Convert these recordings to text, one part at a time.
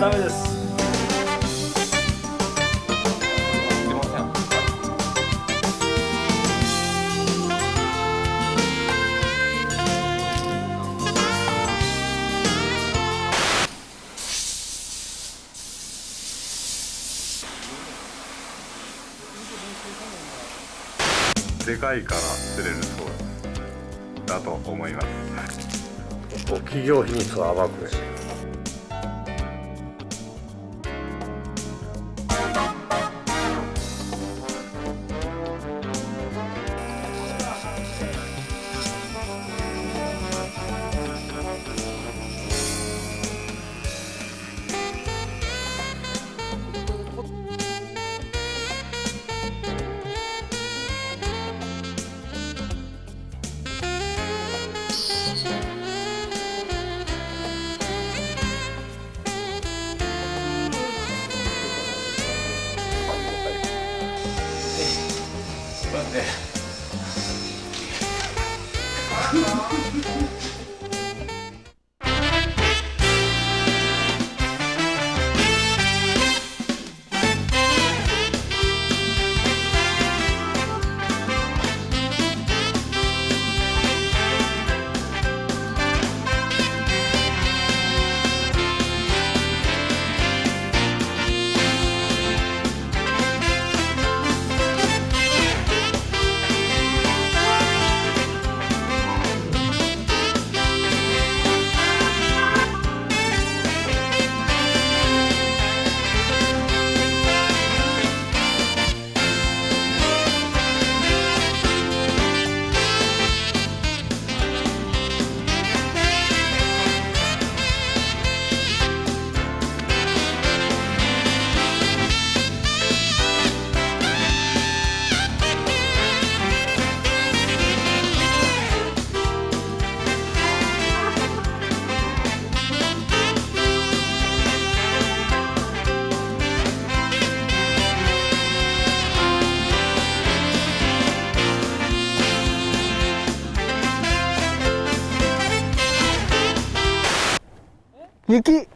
ダメです。でかいから釣れるそうだと思います。企業秘密を暴くね。雪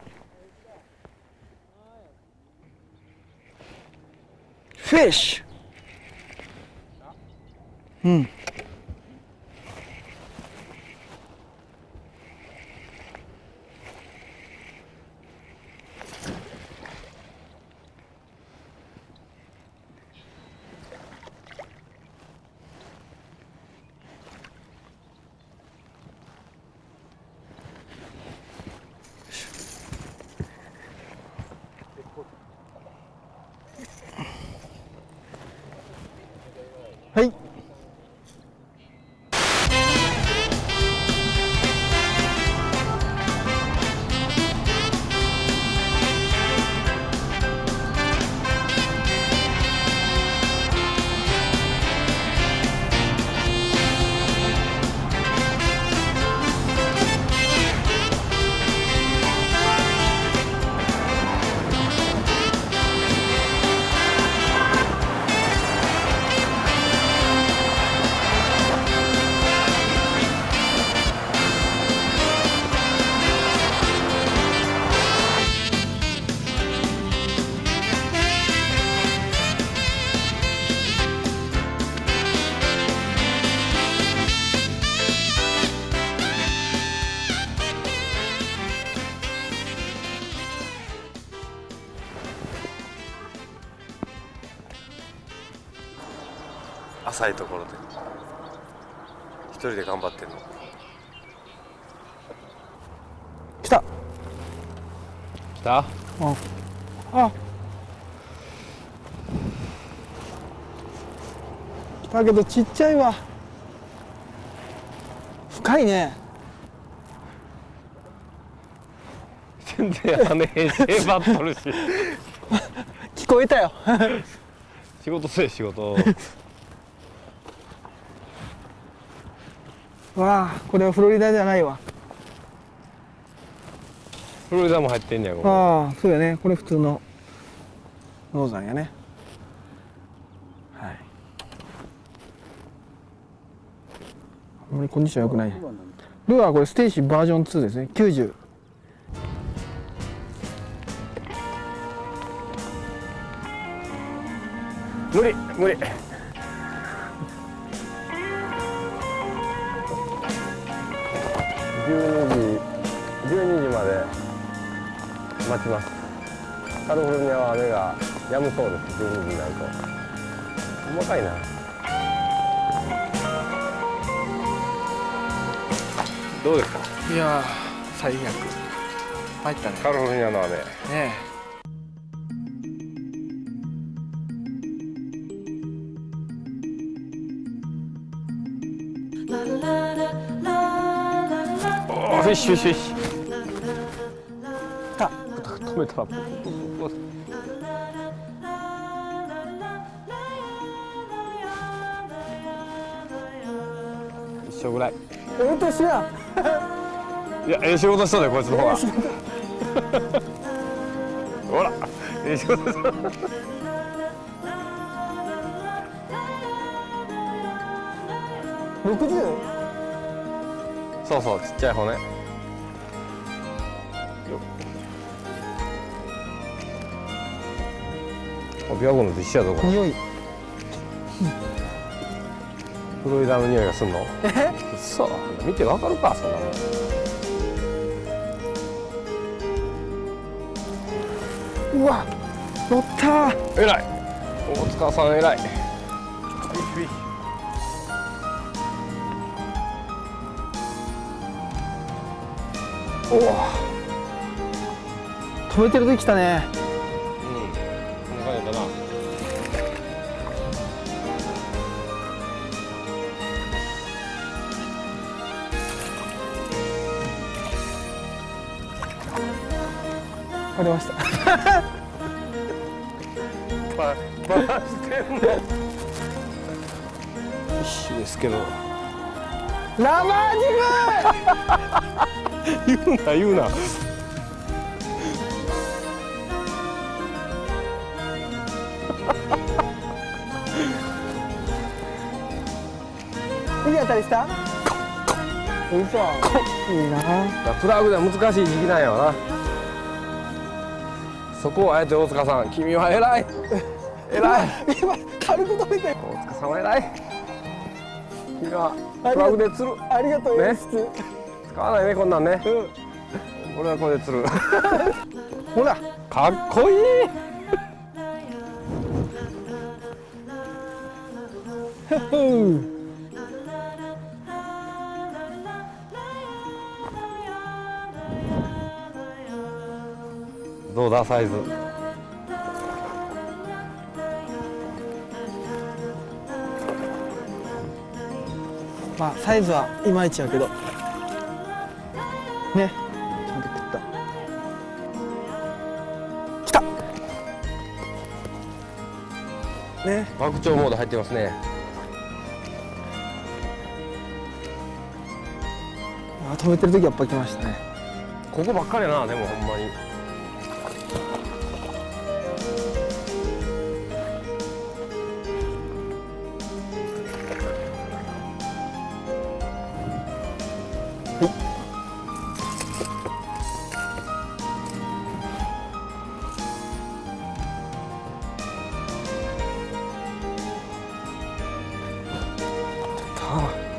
フィッシュ。うん。はい。浅いところで一人で頑張ってんの。来た。来た？あ、来たけどちっちゃいわ。深いね。全然跳ねへんしバっとるし聞こえたよ仕事せえ仕事わあ、これはフロリダじゃないわ。フロリダも入ってんねやここ。ああ、そうやね。これ普通のノーザンやね。はい。あんまりコンディション良くない。ルアーこれステーシーバージョン2ですね。90。無理無理。12時まで待ちます。カリフォルニアは雨が止むそうです。12時になると。細かいな。どうですか。いやー最悪入ったね。カリフォルニアの雨ねえ。よしよしよし。止めたら一緒ぐらい。年や。いや、仕事しそうだよこいつの方が。ほら、仕事しそう。60？そうそう、ちっちゃい方ね。琵琶湖のと一緒やぞこれ。匂い。フロリダの匂いがすんの？そう、見てわかるかそんなもん。うわ、乗ったー。えらい。大塚さんえらい。おお。止めてる時来たね。こんな感じだな。ありました。バラしてんの。一緒ですけど。ラマージグ。言うな言うな。いい当たりした？嘘。いいな。プラグでは難しい時期なんやわな。そこをあえて大塚さん、君は偉い。偉い。今軽く止めたよ。大塚さんは偉い。君はプラグで釣る。ありがとう演出。使わないねこんなんね。俺はこれで釣る。ほら、かっこいい。どうだサイズ。まあサイズはいまいちやけどね、ちゃんと食った。来たね。爆鳥モード入ってますね。あ、止めてる時やっぱ来ましたね。ここばっかりやな。でもほんまに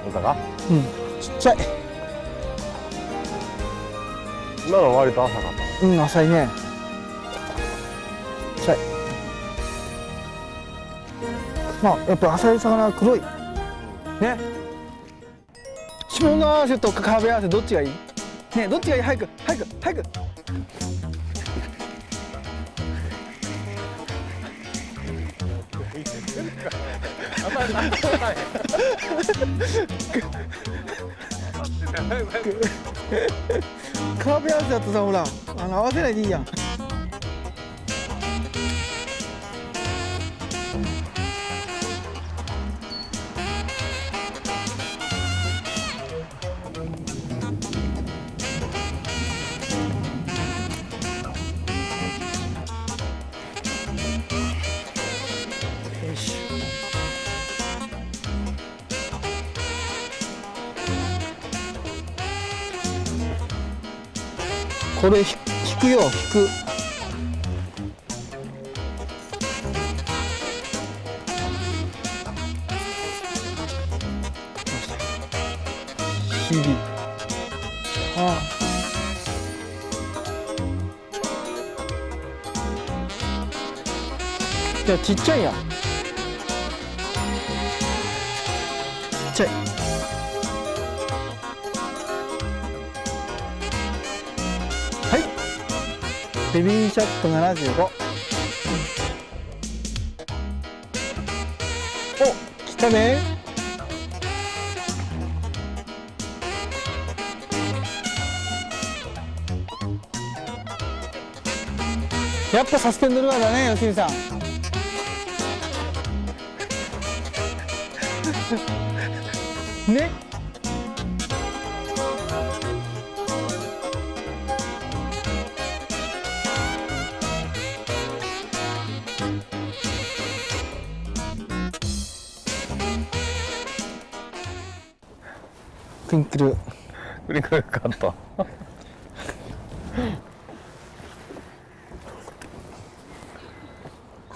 本当か。うん、ちっちゃい。今の割と浅かった。うん、浅いね。ちっちゃい。まあやっぱ浅い魚は黒いね。下の合わせと壁合わせどっちがいいね。どっちがいい。早く早く早く。壁合わせだとさ、ほら合わせないでいいやん。よし。これ引くよ、引く。ヒリ。ああ。じゃあちっちゃいやん。ちっちゃい。はい。ベビーシャット75。お、来たね。やっぱサスペンドルアーだね、吉見さん。ね。クリンクル。クリンクルカット。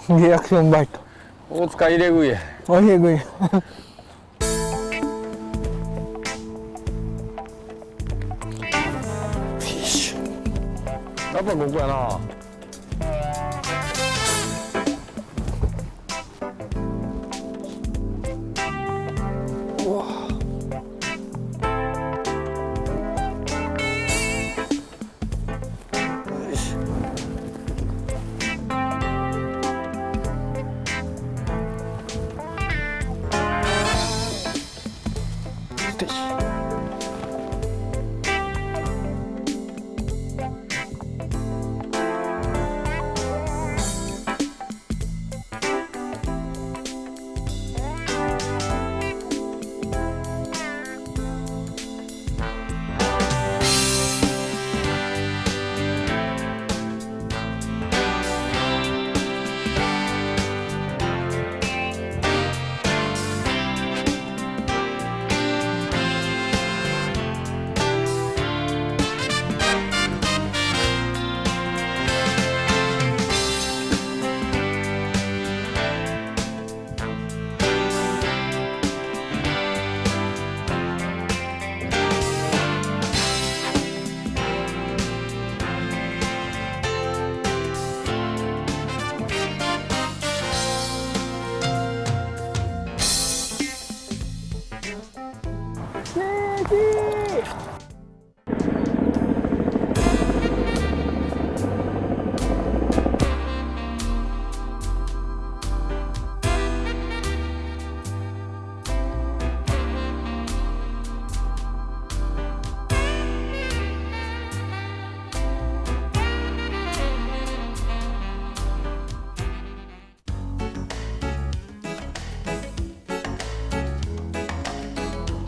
リアクションバイト。大塚入れ食いや。おいぐい。やっぱここやな。うわ。よし。よし。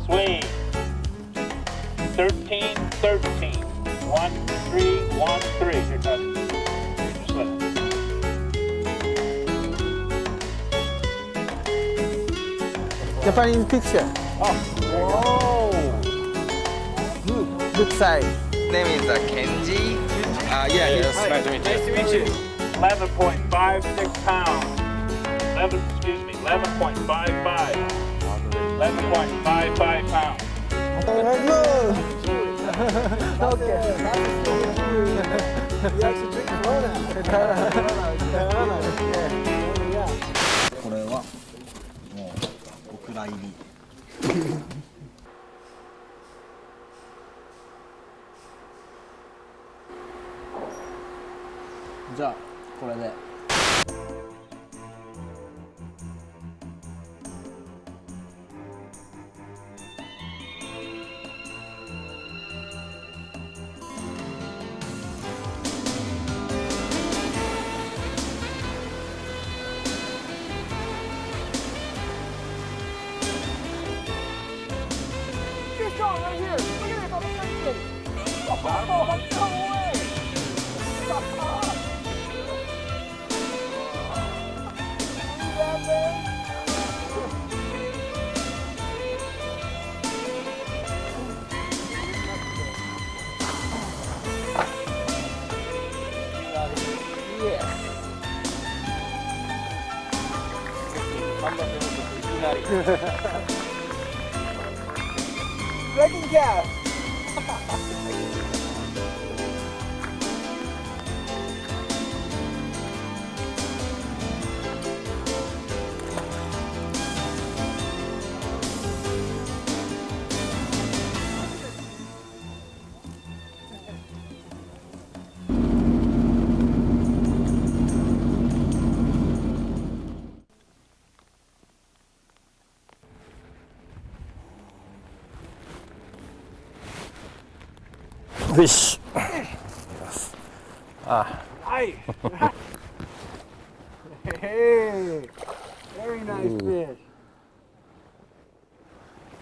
Swing. 13, 13. 1, 3, 1, 3. Here comes. Slip. Japanese picture. Oh. Good side. Name is Kenji. Yeah, Yes. nice to meet you. Nice to meet you. 11.56 pounds. 11.55. 11.55 pounds. Okay. これはもうお蔵入り。じゃあこれで。Dragon cat. Fish. Ah. Hi. Hey. Very nice fish.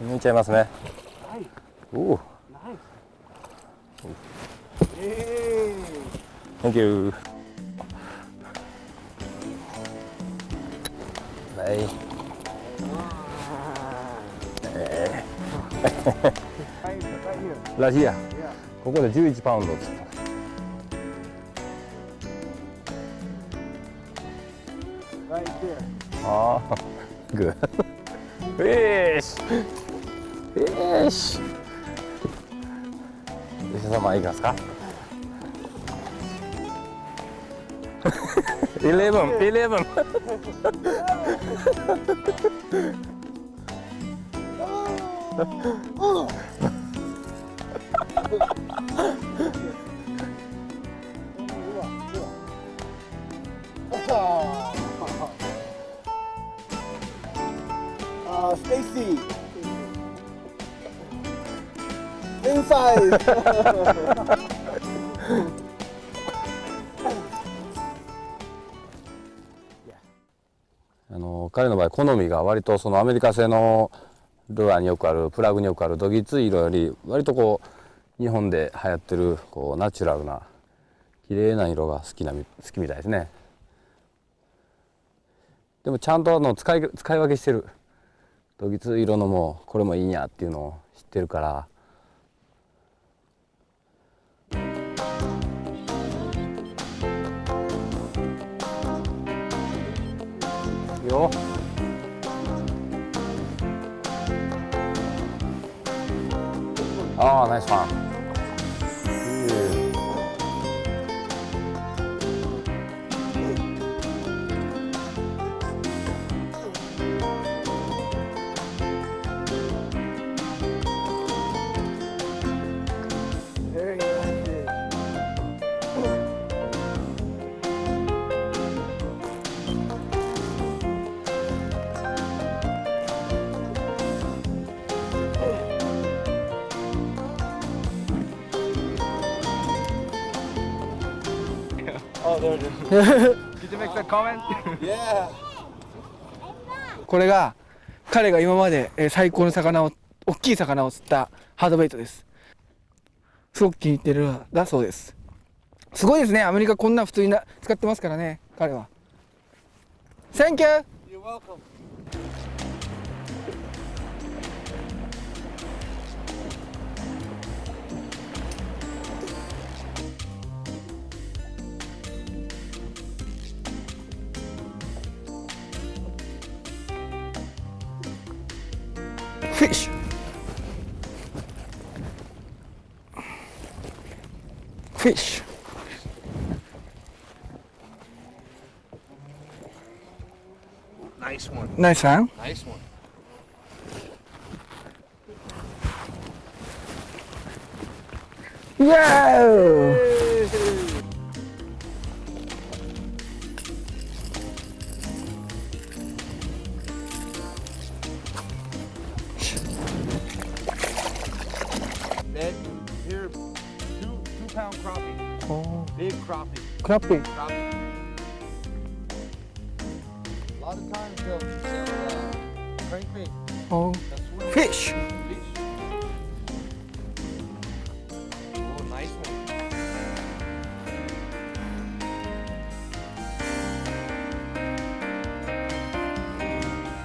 抜いちゃいますね。はい。おお。Nice. Hey. Thank you. はい。ラジア。ここで11パウンドです。Right there. ああ、グッ。フィッシュ。フィッシュ。吉田様いきますか。11。Stacy. Inside. 彼の場合好みが割とそのアメリカ製のルアーによくあるプラグによくあるどぎつい色より割とこう日本で流行ってるこうナチュラルな綺麗な色が好きみたいですね。でもちゃんと使い分けしてる。どぎつい色のもこれもいいんやっていうのを知ってるから。よ。ああ、ナイスファン。Oh, there it is. Did you make that comment? Yeah. これが彼が今まで最高の大きい魚を釣ったハードベイトです。すごく気に入ってるだそうです。すごいですね。アメリカこんな普通に使ってますからね、彼は。Thank you. You're welcome. Fish. Fish. Nice one. Nice one. Nice one. Wow. Then here, 2-pound crappie. Oh, Big crappie. crappie. Crappie. A lot of times they'll crankbait. Oh, That's what fish. Fish. Oh, nice one.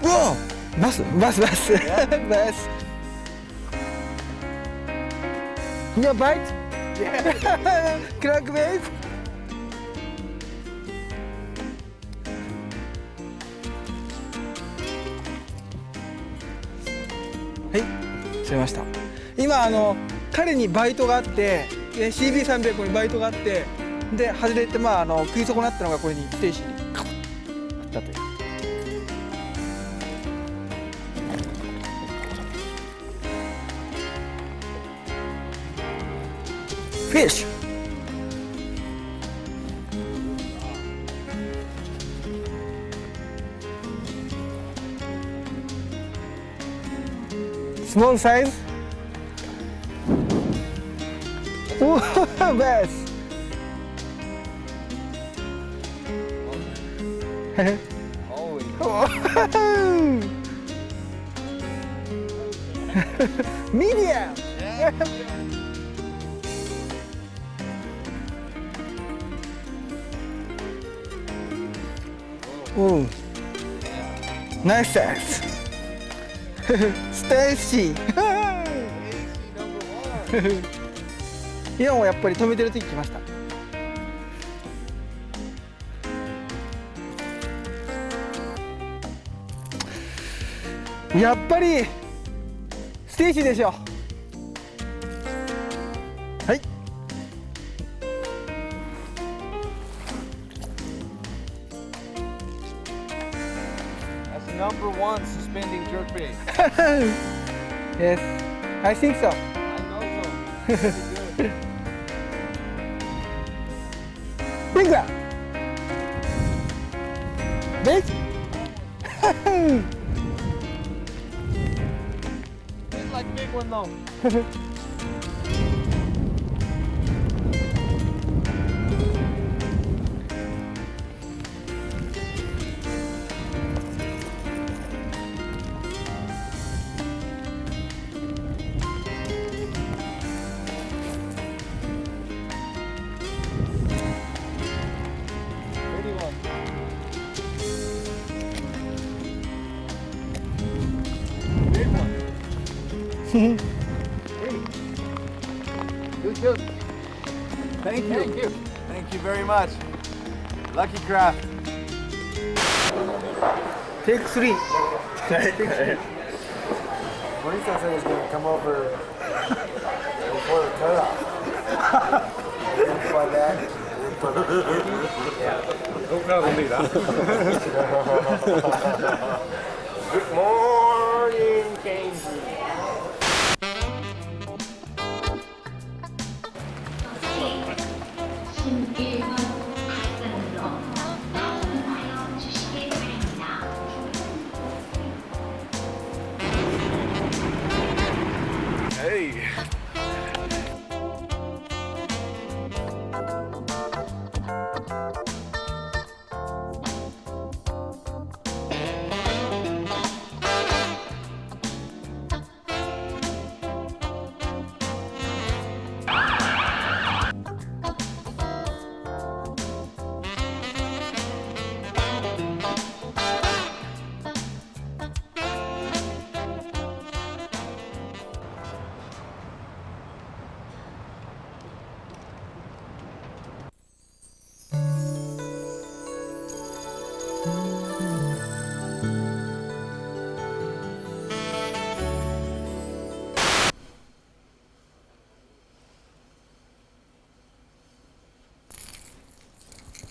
Whoa. Bass. Bass. Your bite? Yeah. Crankbait? はい、釣れました。い今彼にバイトがあって、で CB300 にバイトがあって、で外れて食い損なったのがこれにステーシーにカポッ振ったという。フィッシュ。Small size. Oh, bass. Medium. Oh, nice size. Stacy. 今もやっぱり止めてる時来ました。やっぱりステーシーでしょ。はい。That's #1 suspending jerkbait. Yes, I think so. I know so. Pretty good. Big one. Big. It's like big one though. Pretty one. Big one. Good. Thank you. Thank you very much. Lucky craft. Take 3. Marisa said he was going to come over before the cutoff. He didn't fly back. Good morning, Kenji.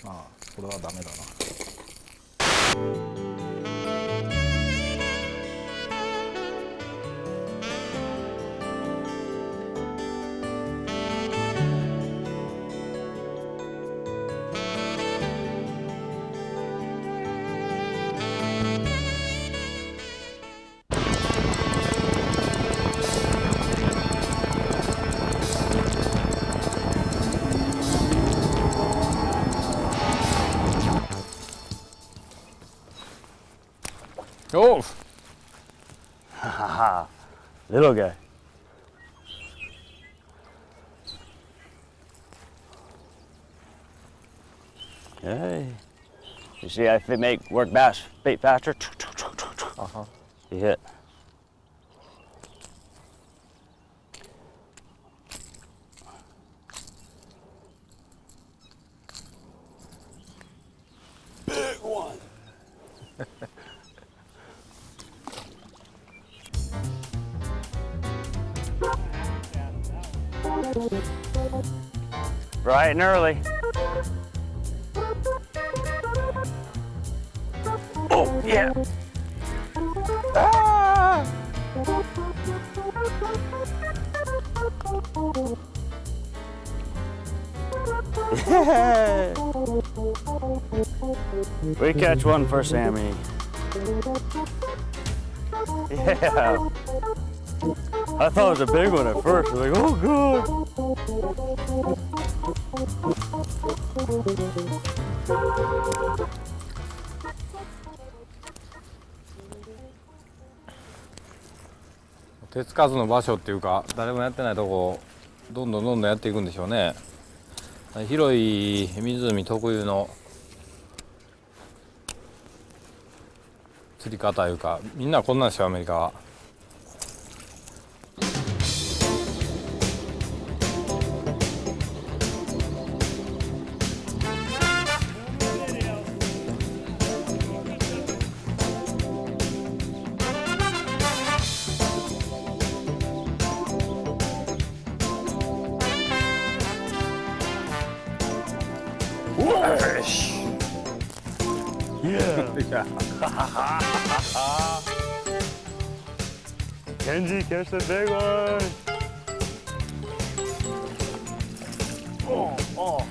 ああ、これはダメだな。Oh! Ha ha ha. Little guy. Hey. You see, I make work bass bait faster. You hit. Big one. Bright and early. Oh, yeah. Ah! Yeah. We catch one for Sammy. Yeah. I thought it was a big one at first. I was like, oh, good.手つかずの場所っていうか、誰もやってないとこどんどんやっていくんでしょうね。広い湖特有の釣り方いうか、みんなこんなんですよ、アメリカは。Yeah. Kenji, catch the big one. Oh, oh.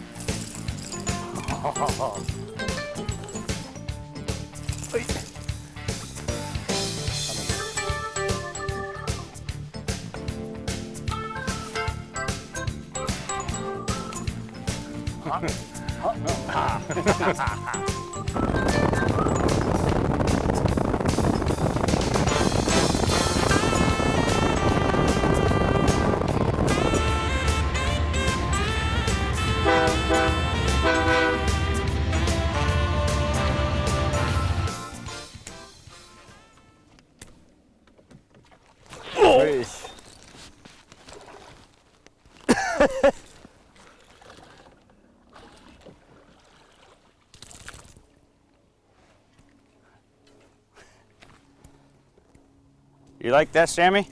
You like that, Sammy?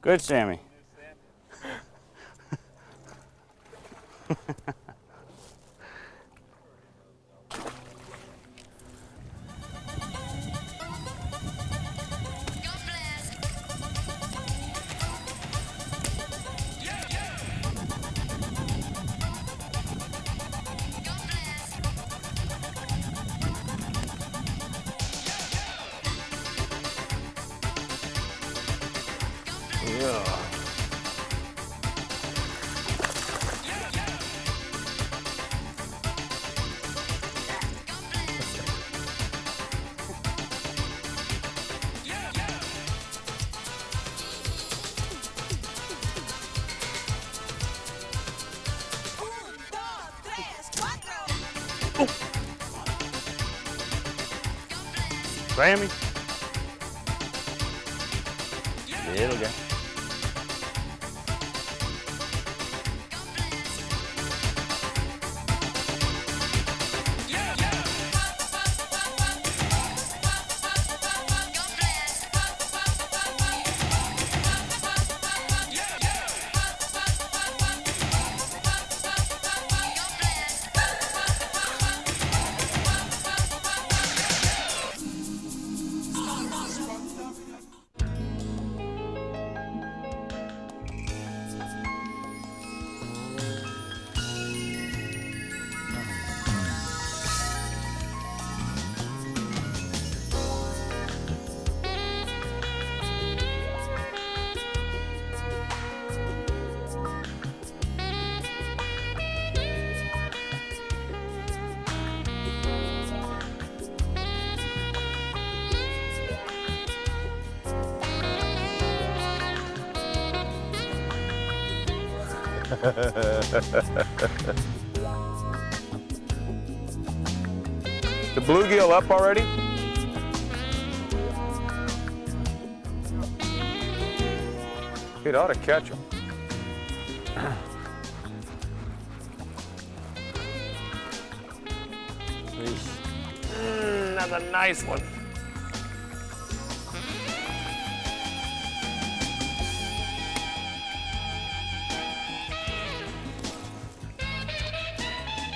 Good, Sammy. Sammy. Little guy. The bluegill up already? It ought to catch him. Another nice one.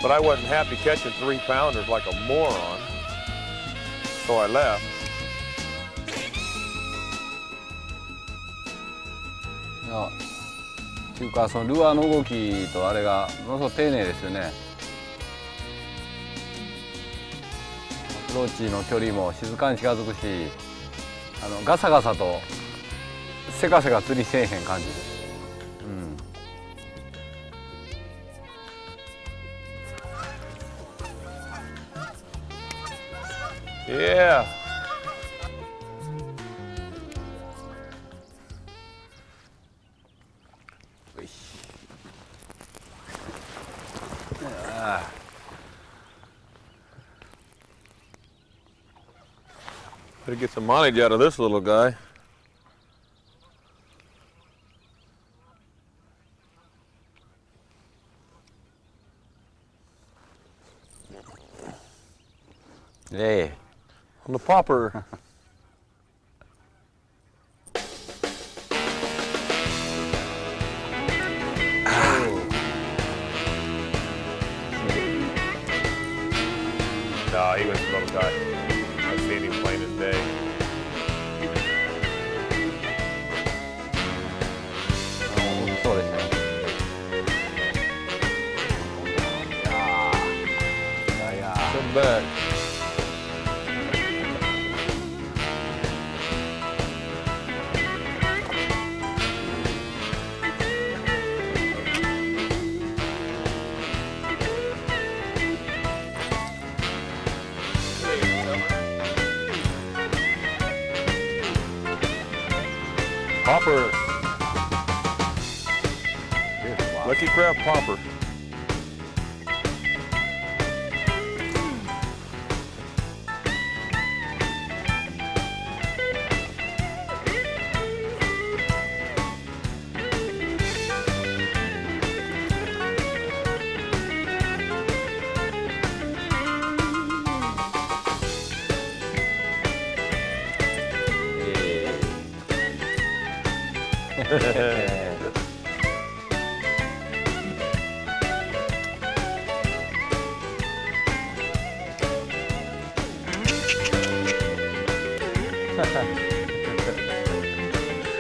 But I wasn't happy catching 3-pounders like a moron, so I left. いやっていうかそのルアーの動きとあれがものすごく丁寧ですよね。アプローチの距離も静かに近づくし、ガサガサとせかせか釣りせえへん感じです。Yeah. Better get some mileage out of this little guy. Hey. On the popper. Nah, he was a little guy. I've seen him plain as day. Come back. Popper. Lucky crab popper.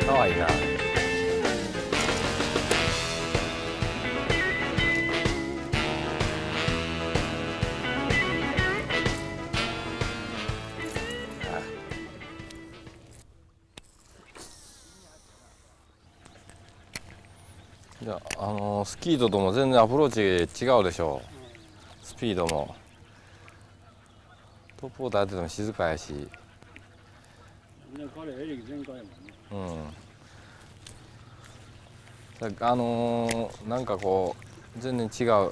かわいいな。いやスキートとも全然アプローチ違うでしょう。スピードもトップウォーターやってても静かやし。彼エリ全開やもんね。なんかこう全然違う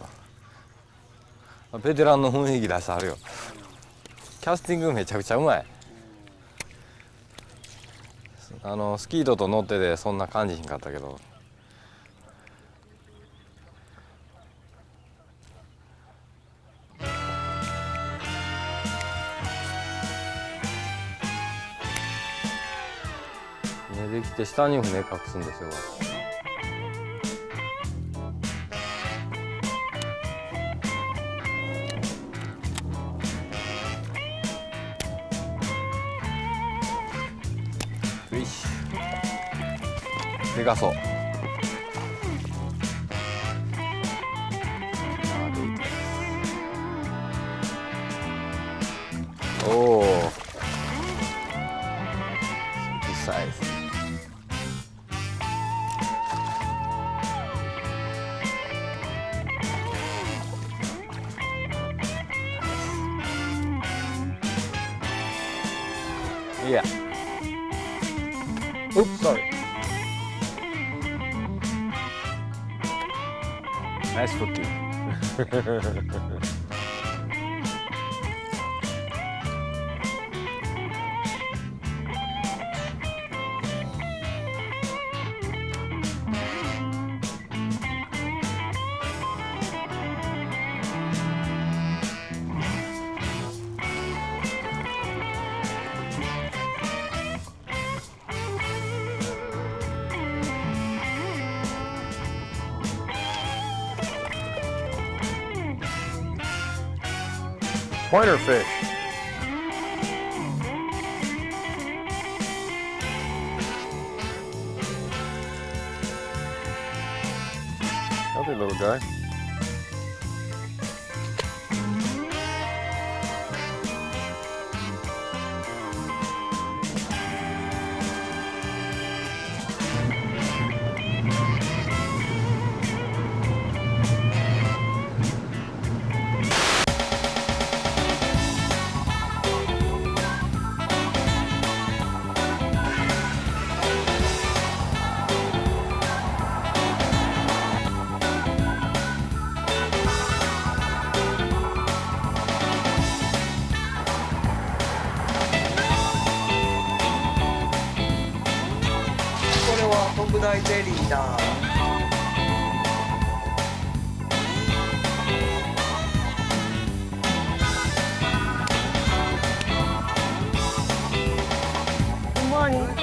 ベテランの雰囲気出してあるよ。キャスティングめちゃくちゃうまい。スキートと乗っててそんな感じひんかったけど。寝てきて下に船隠すんですよ。よし。でかそう。おお。サイズ。Yeah. Oops, sorry. Nice hooking. Pointer fish. Healthy little guy.特大ゼリーだ。ほんまに。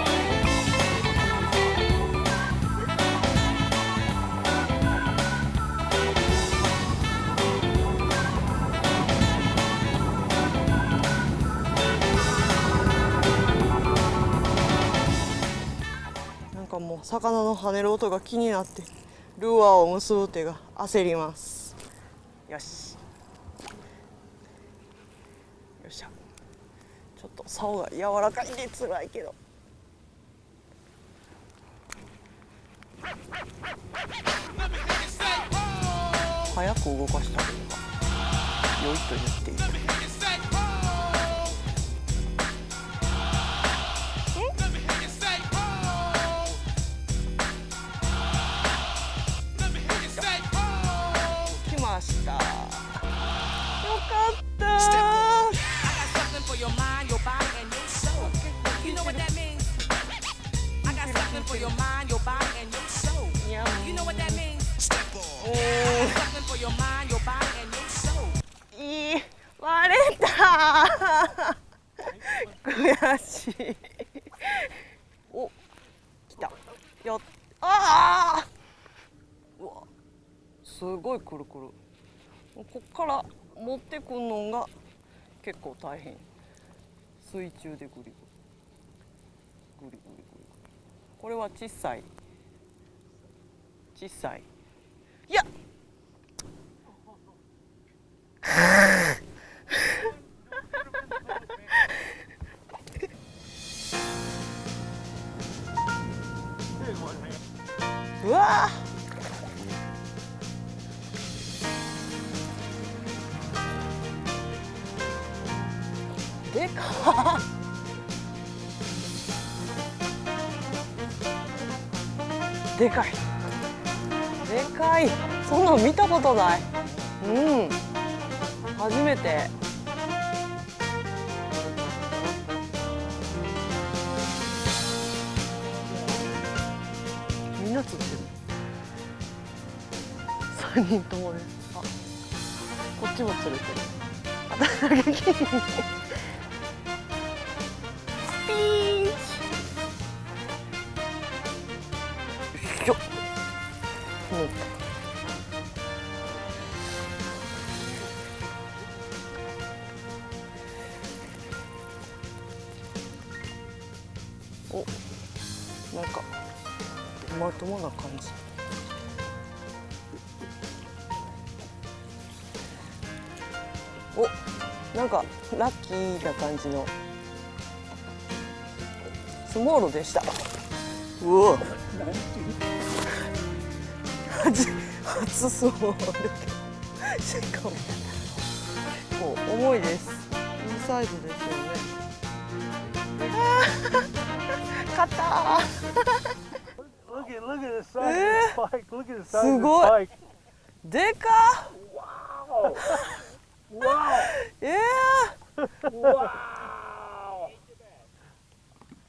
もう魚の跳ねる音が気になってルアーを結ぶ手が焦ります。よしよっしゃ。ちょっと竿が柔らかいんでつらいけど。早く動かした方が良いと言っている。ました。よかった。いい、割れた。悔しい。お、来た。やっ、ああ。うわ、すごいくるくる。こっから持ってくんのが結構大変。水中でグリグリグリグリグリ。これは小さい小さい。いやうわでかっ。でかいでかい。そんなの見たことない。うん、初めて。みんな釣ってる。3人ともね。あ、こっちも釣れてる。私だけきれいにピーンチ。よっ、乗った。お、なんかまともな感じ。お、なんかラッキーな感じのスモールでした。うわ、初スモール。しかもこう重いです。いいサイズですよね。勝った。すごい。でかっ。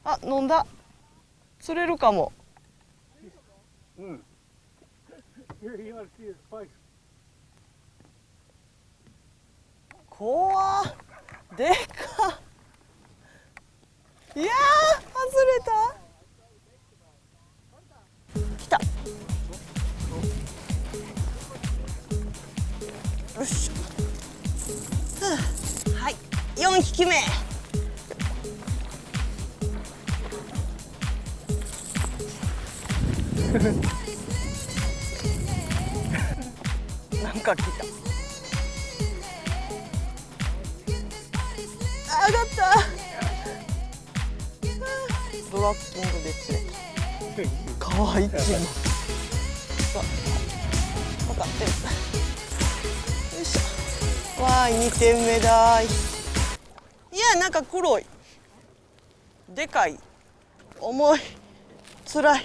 あ、飲んだ。釣れるかも。怖っ。でかっ。いやー、外れた。来た。よし。はあ匹目。なんか来た。上がった。ドラッキングで釣れた。かわいい。さあ、分かってる。よいしょ。わーい、2点目だーい。いや、なんか黒い。でかい。重い。つらい。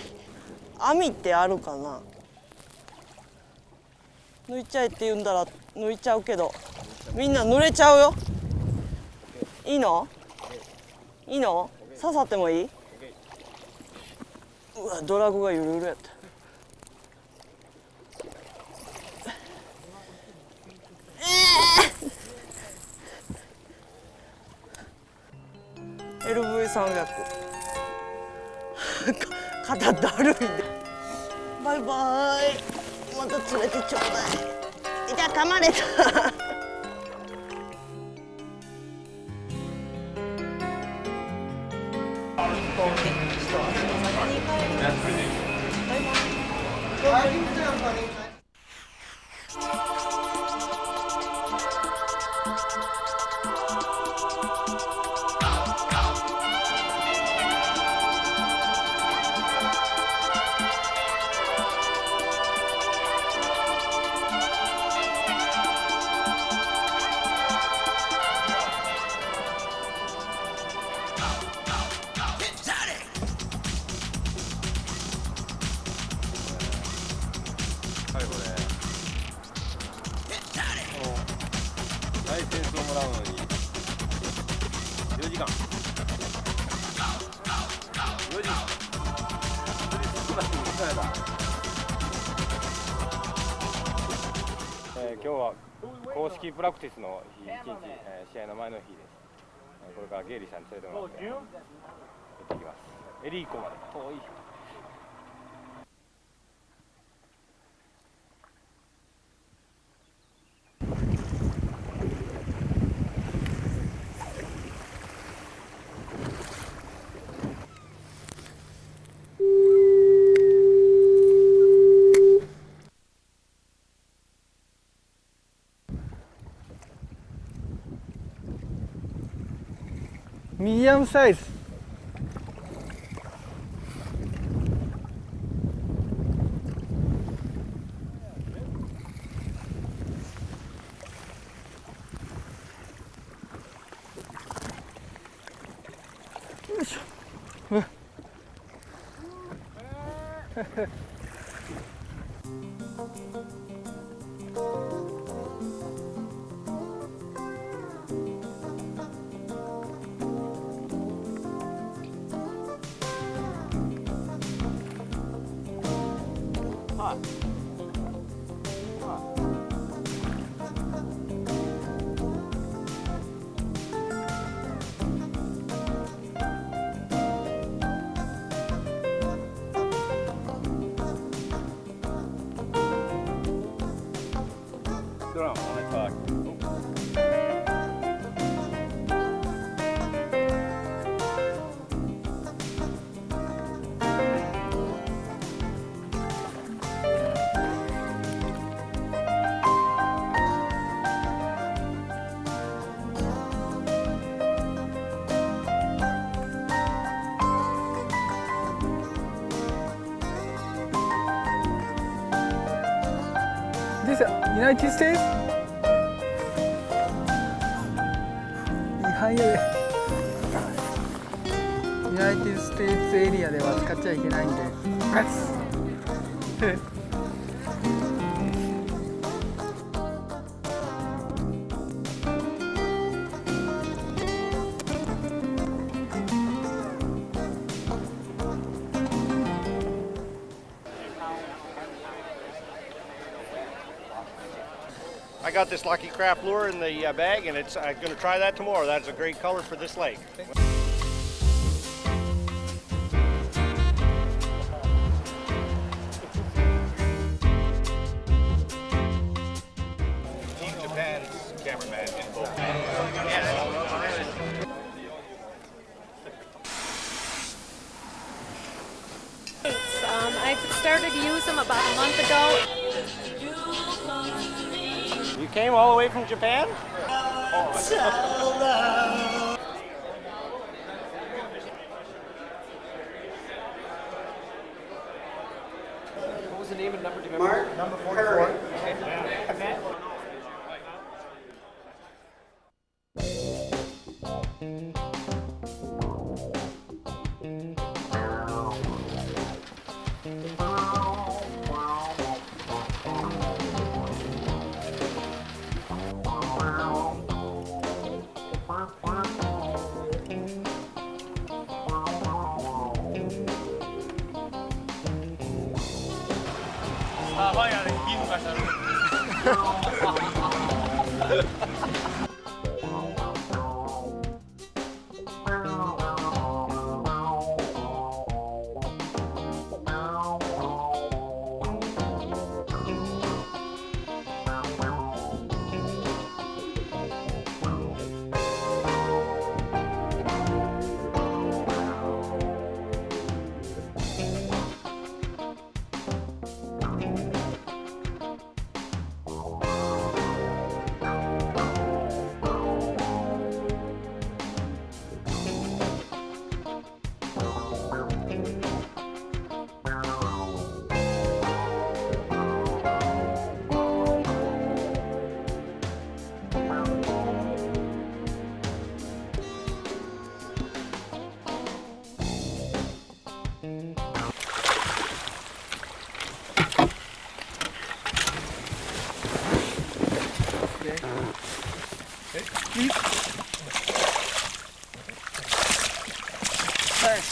網ってあるかな。抜いちゃえって言うんだら抜いちゃうけど、みんな濡れちゃうよ。いいの？いいの？刺さってもいい？うわ、ドラグがゆるゆるやった。LV300 肩だるいで。バイバイ。また連れてちょうだい。いた、噛まれた。最後ね、ライセンスをもらうのに4時間。今日は公式プラクティスの日、1日、試合の前の日です。これからゲイリーさんに連れてもらって行ってきます。エリー湖まで遠い。ミディアムサイズ。よいしょ。This United States? 違反よね。United States エリアでは使っちゃいけないんで。I got this Lucky Craft lure in the bag, and I'm going to try that tomorrow. That's a great color for this lake. Team Japan's cameraman in both. started to use them about a month ago. You came all the way from Japan? What was the name and number? Do you remember? Mark, number 44.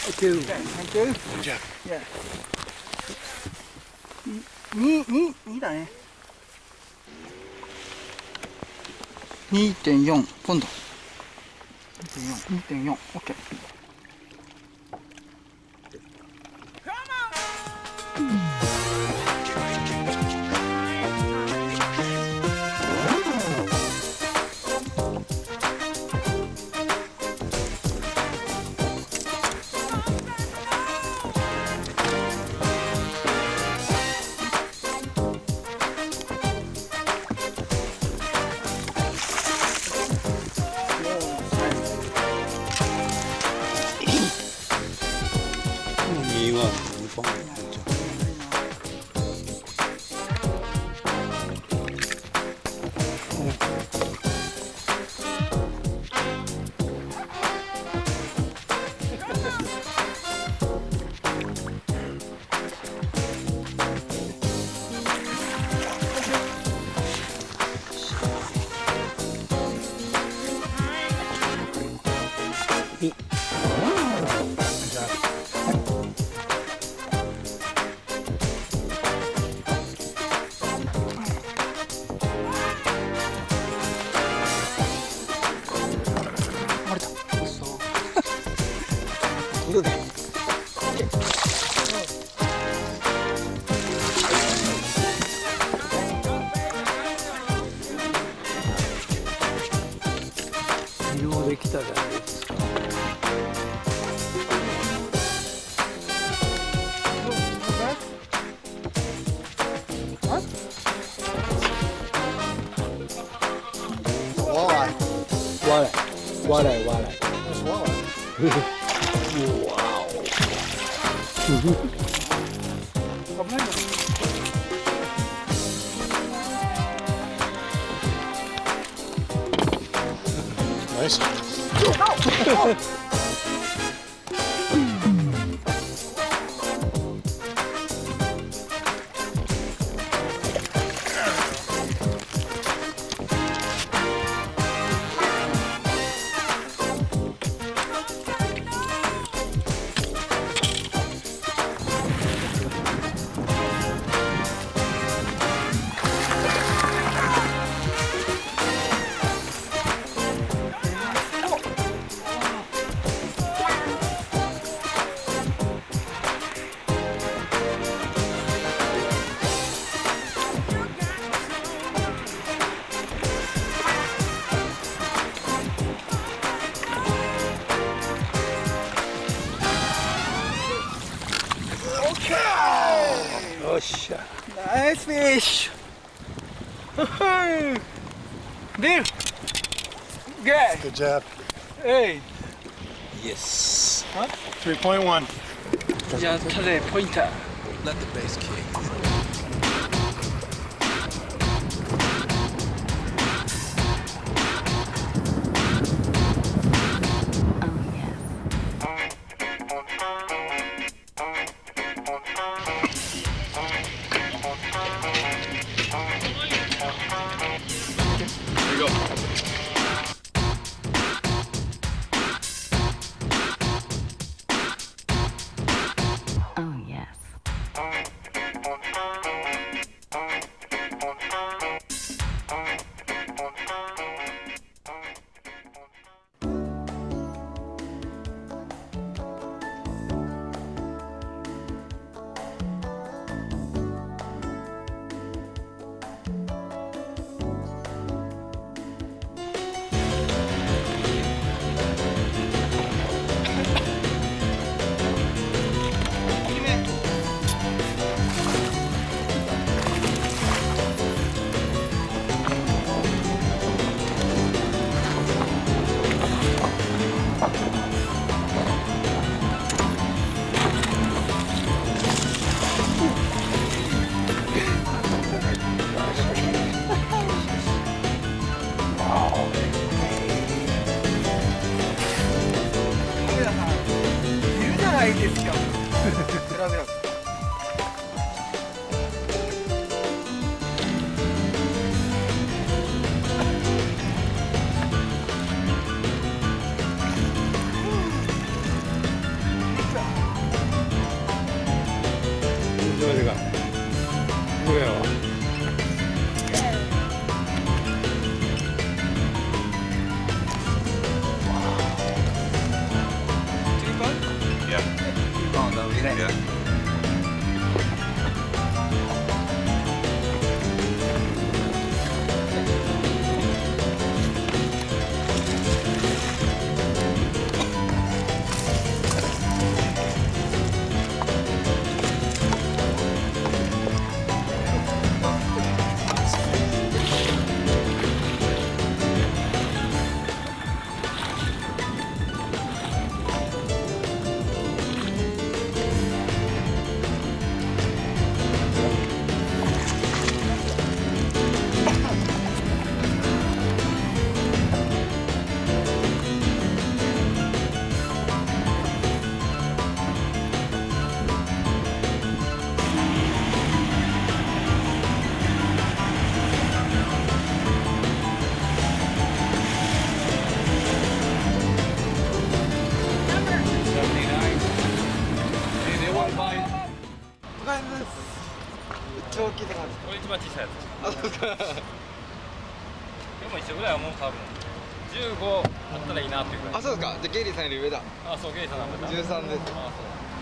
Thank you. Thank you. Good job. Yeah. 2だね。2.4 ポンド。2.4、OK。できたじゃないですか。笑い。Nice. しゃ。ナイスフィッシュ。ビル。Good. Good job. Hey. Yes. Huh? 3.1. じゃあタレポインター。 Let the bass kick.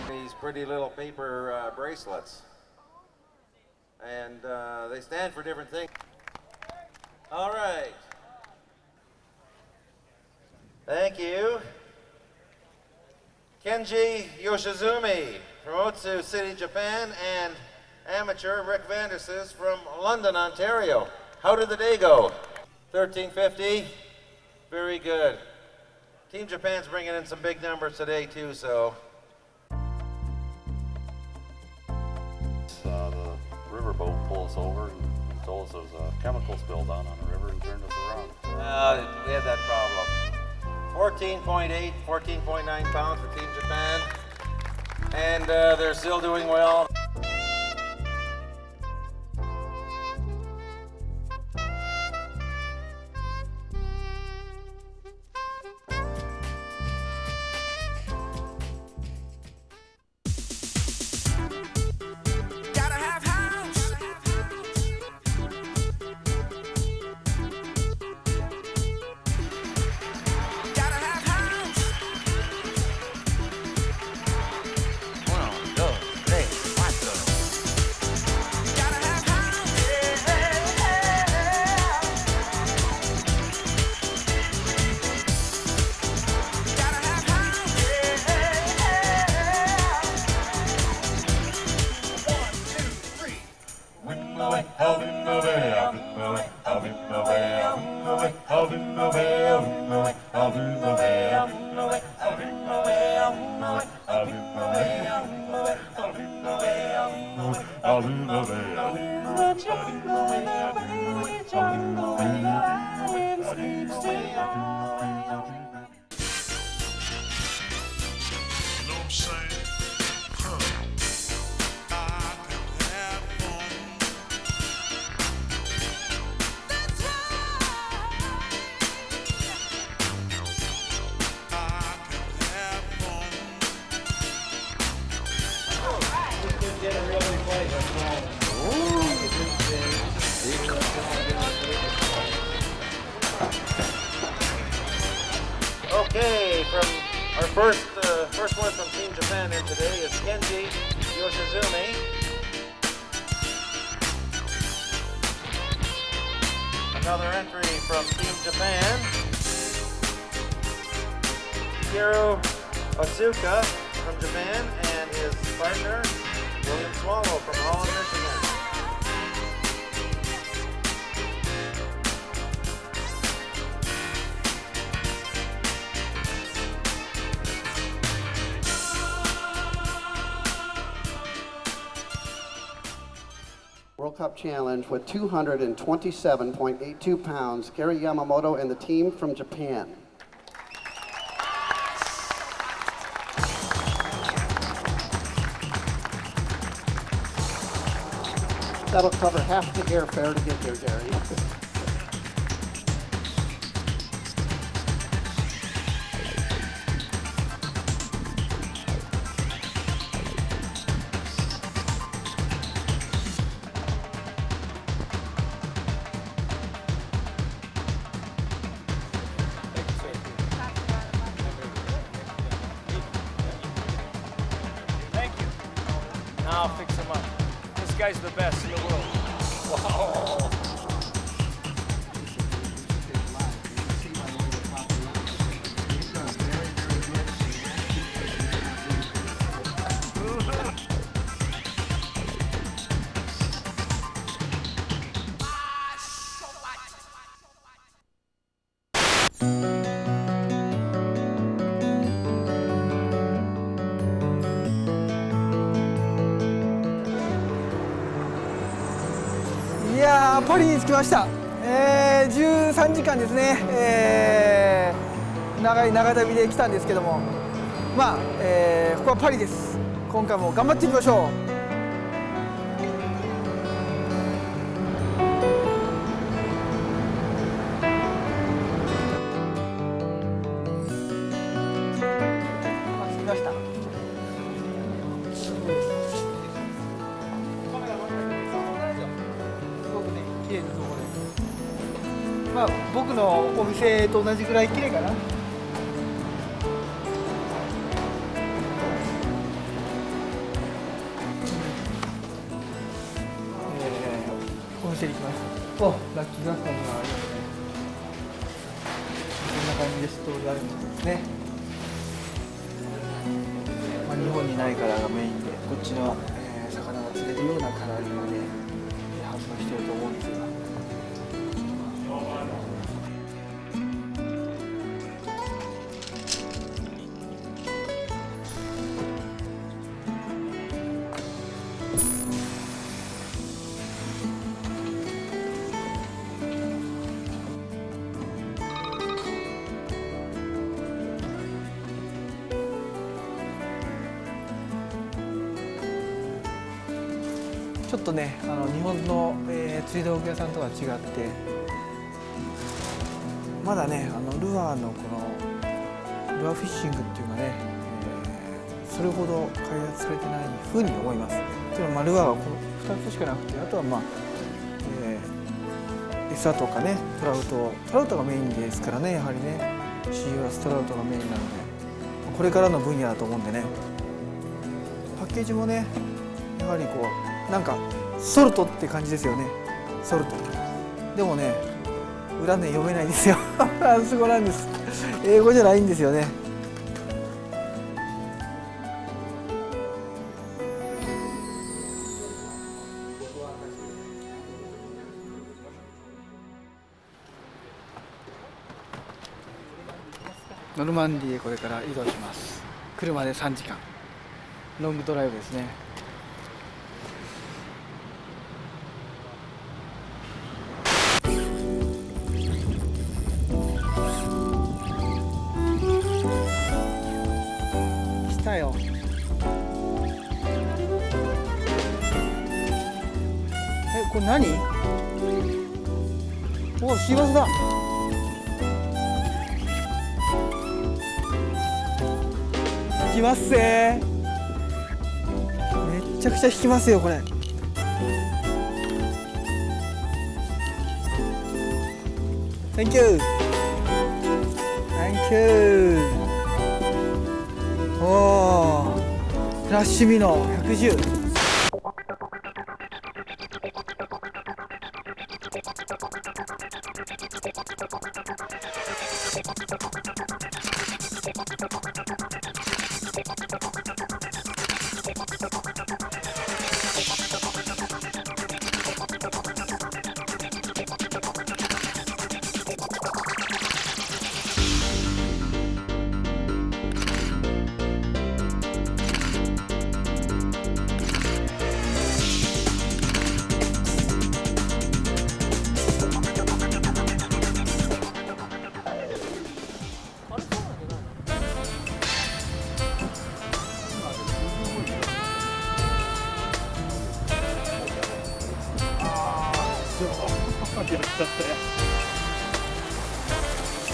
These pretty little paper bracelets, and they stand for different things. All right. Thank you. Kenji Yoshizumi from Otsu City, Japan, and amateur Rick Vandersis from London, Ontario. How did the day go? 1350. Very good. Team Japan's bringing in some big numbers today too, so. The riverboat pulled us over and told us there was a chemical spill down on the river and turned us around. We had that problem. 14.8, 14.9 pounds for Team Japan, and they're still doing well. Okay, from our first one from Team Japan in today is Kenji Yoshizumi. Another entry from Team Japan, Hiro Otsuka from Japan, and his partner, William Swallow from Holland, Michigan. World Cup Challenge with 227.82 pounds, Gary Yamamoto and the team from Japan. That'll cover half the airfare to get there, Gary. Now I'll fix him up. This guy's the best in the world. Wow.いやー、パリに着きました。13時間ですね、長旅で来たんですけども、まあ、ここはパリです。今回も頑張っていきましょう。着きました。まあ、僕のお店と同じぐらい綺麗かな。お店に来ました。お、ラッキークラフトがありますね。こんな感じでストールあるんですね。まあ、日本にないカラーがメインで、こっちの、魚が釣れるようなカラーリングで販売してると思うんですが。ちょっとね、日本の、釣り道具屋さんとは違って、まだね、ルアーのこのルアーフィッシングっていうのがね、それほど開発されてないふうに思います。っていうのは、ルアーはこの2つしかなくて、あとはまあ、餌とかね、トラウトがメインですからね、やはりね、シーワーストラウトがメインなので、これからの分野だと思うんでね、パッケージもね、やはりこうなんかソルトって感じですよね。ソルトでもね、裏ね読めないんですよあそこなんです。英語じゃないんですよね。ノルマンディへこれから移動します。車で3時間ロングドライブですね。来たよ。これ何？お、シーバスだ。引きますぜ。めっちゃくちゃ引きますよこれ。Thank you. Thank you. おー、フラッシュミノ110。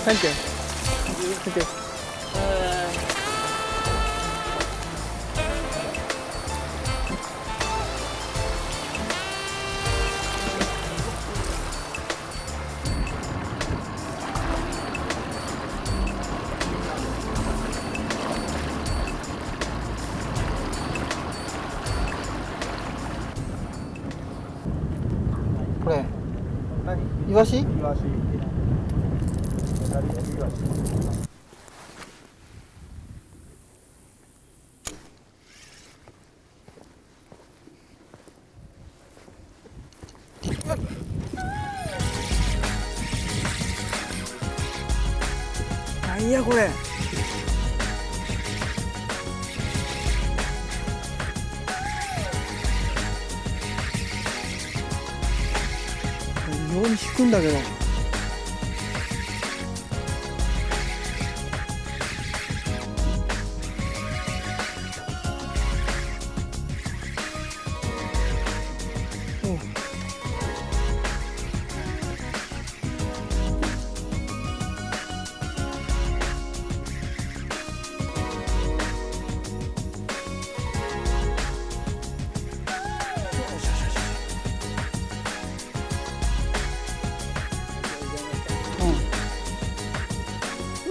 Thank you. Thank you. これイワシ？イワシ。なんやこれ。妙に引くんだけど。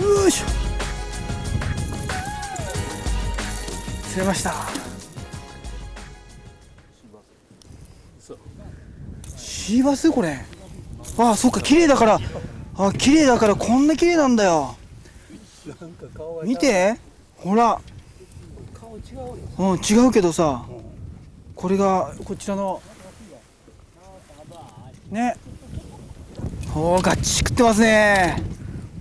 よいしょ。釣れました。シーバスこれ。ああ、そっか、綺麗だから。あ、綺麗だからこんな綺麗なんだよ。見て、ほら。うん、違うけどさ。これがこちらの。ね。おお、ガッチ食ってますね。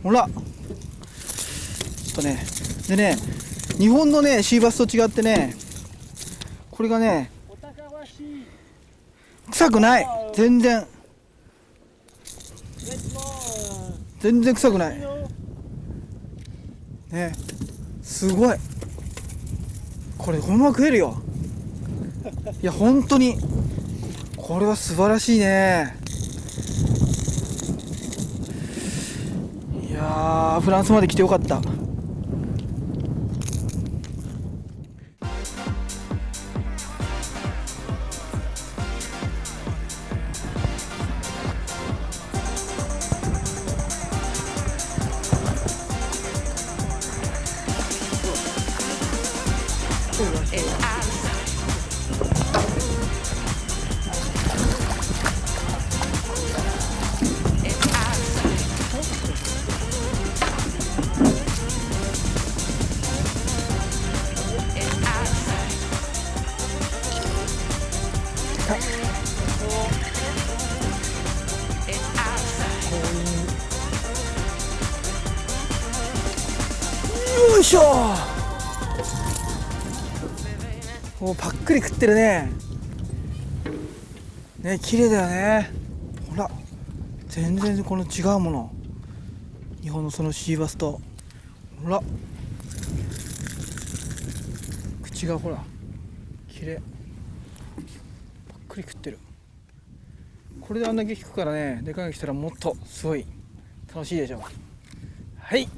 ほら。ちょっとね。でね、日本のね、シーバスと違ってね。これがね。臭くない。全然。全然臭くない。ね。すごい。これほんま食えるよ。いや、本当に。これは素晴らしいね。いやー、フランスまで来てよかった。よいしょ。おパックリ食ってるね。ね、綺麗だよね。ほら全然この違うもの、日本のそのシーバスと、ほら口がほら綺麗、パックリ食ってる。これであんだけ効くからね、でかいの来たらもっとすごい楽しいでしょ。はい、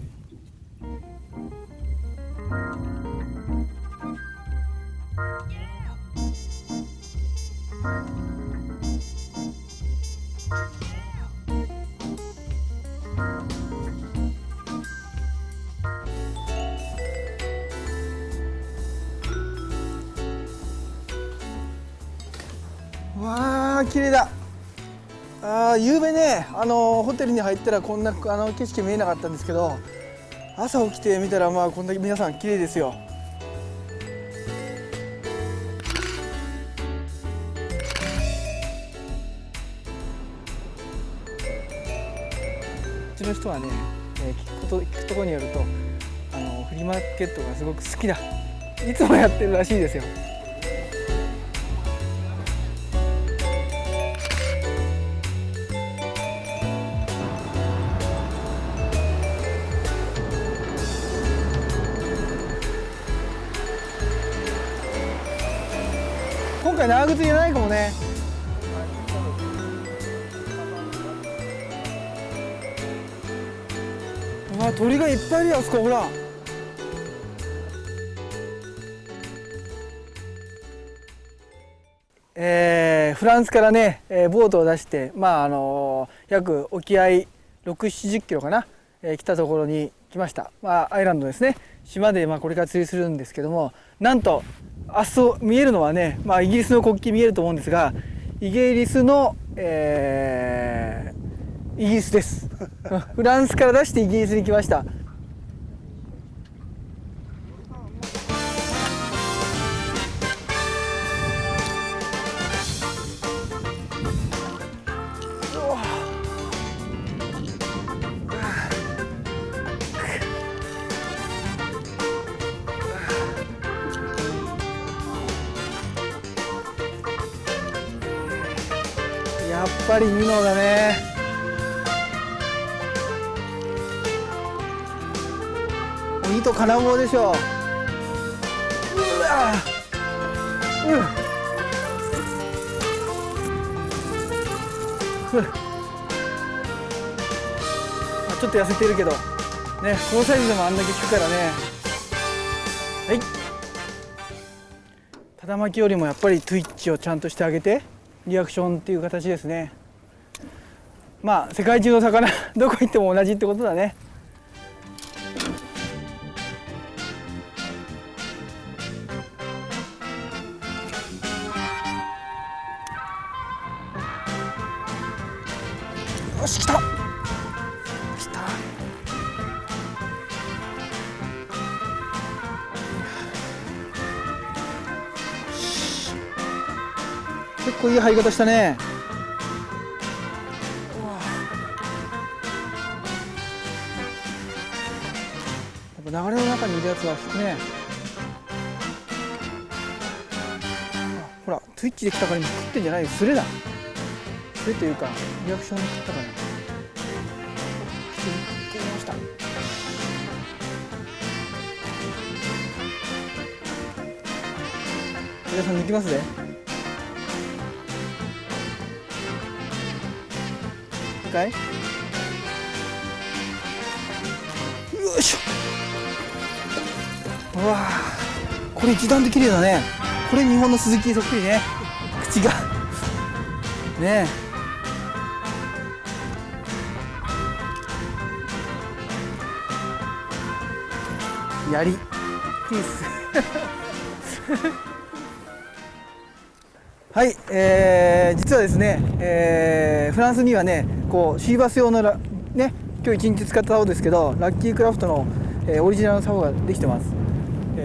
わあ綺麗だ。夕べね、ホテルに入ったらこんな景色見えなかったんですけど、朝起きてみたらまあこんだけ皆さん綺麗ですよ。うちの人はね、聞くところによるとフリーマーケットがすごく好きだ、いつもやってるらしいですよ。今回長靴いらないかもね。うわ、鳥がいっぱいいるよ、あそこほら。フランスからね、ボートを出して、約沖合6、70キロかな、来たところに来ました。アイランドですね。島でこれから釣りするんですけども、なんとあそこ見えるのはね、イギリスの国旗見えると思うんですが、イギリスの、イギリスですフランスから出してイギリスに来ました。やっぱりミノだね。鬼と金棒でしょ。うわ、ちょっと痩せてるけどね、このサイズでもあんだけ効くからね。はい、ただ巻きよりもやっぱりトゥイッチをちゃんとしてあげてリアクションっていう形ですね。世界中の魚どこ行っても同じってことだね。よし、来た来た。結構いい入り方したね。やっぱ流れの中にいるやつは引くね。ほらトゥイッチできたから今食ってんじゃないよ、スレだ。スレというかリアクションで食ったから。普通に食ってみました。皆さん抜きますね。よいしょ。うわー、これ一段で綺麗だね。これ日本のスズキそっくりね、口がねえ。やりピースはい、実はですね、フランスにはねこうシーバス用のね、今日一日使った竿ですけど、ラッキークラフトの、オリジナルの竿ができてます。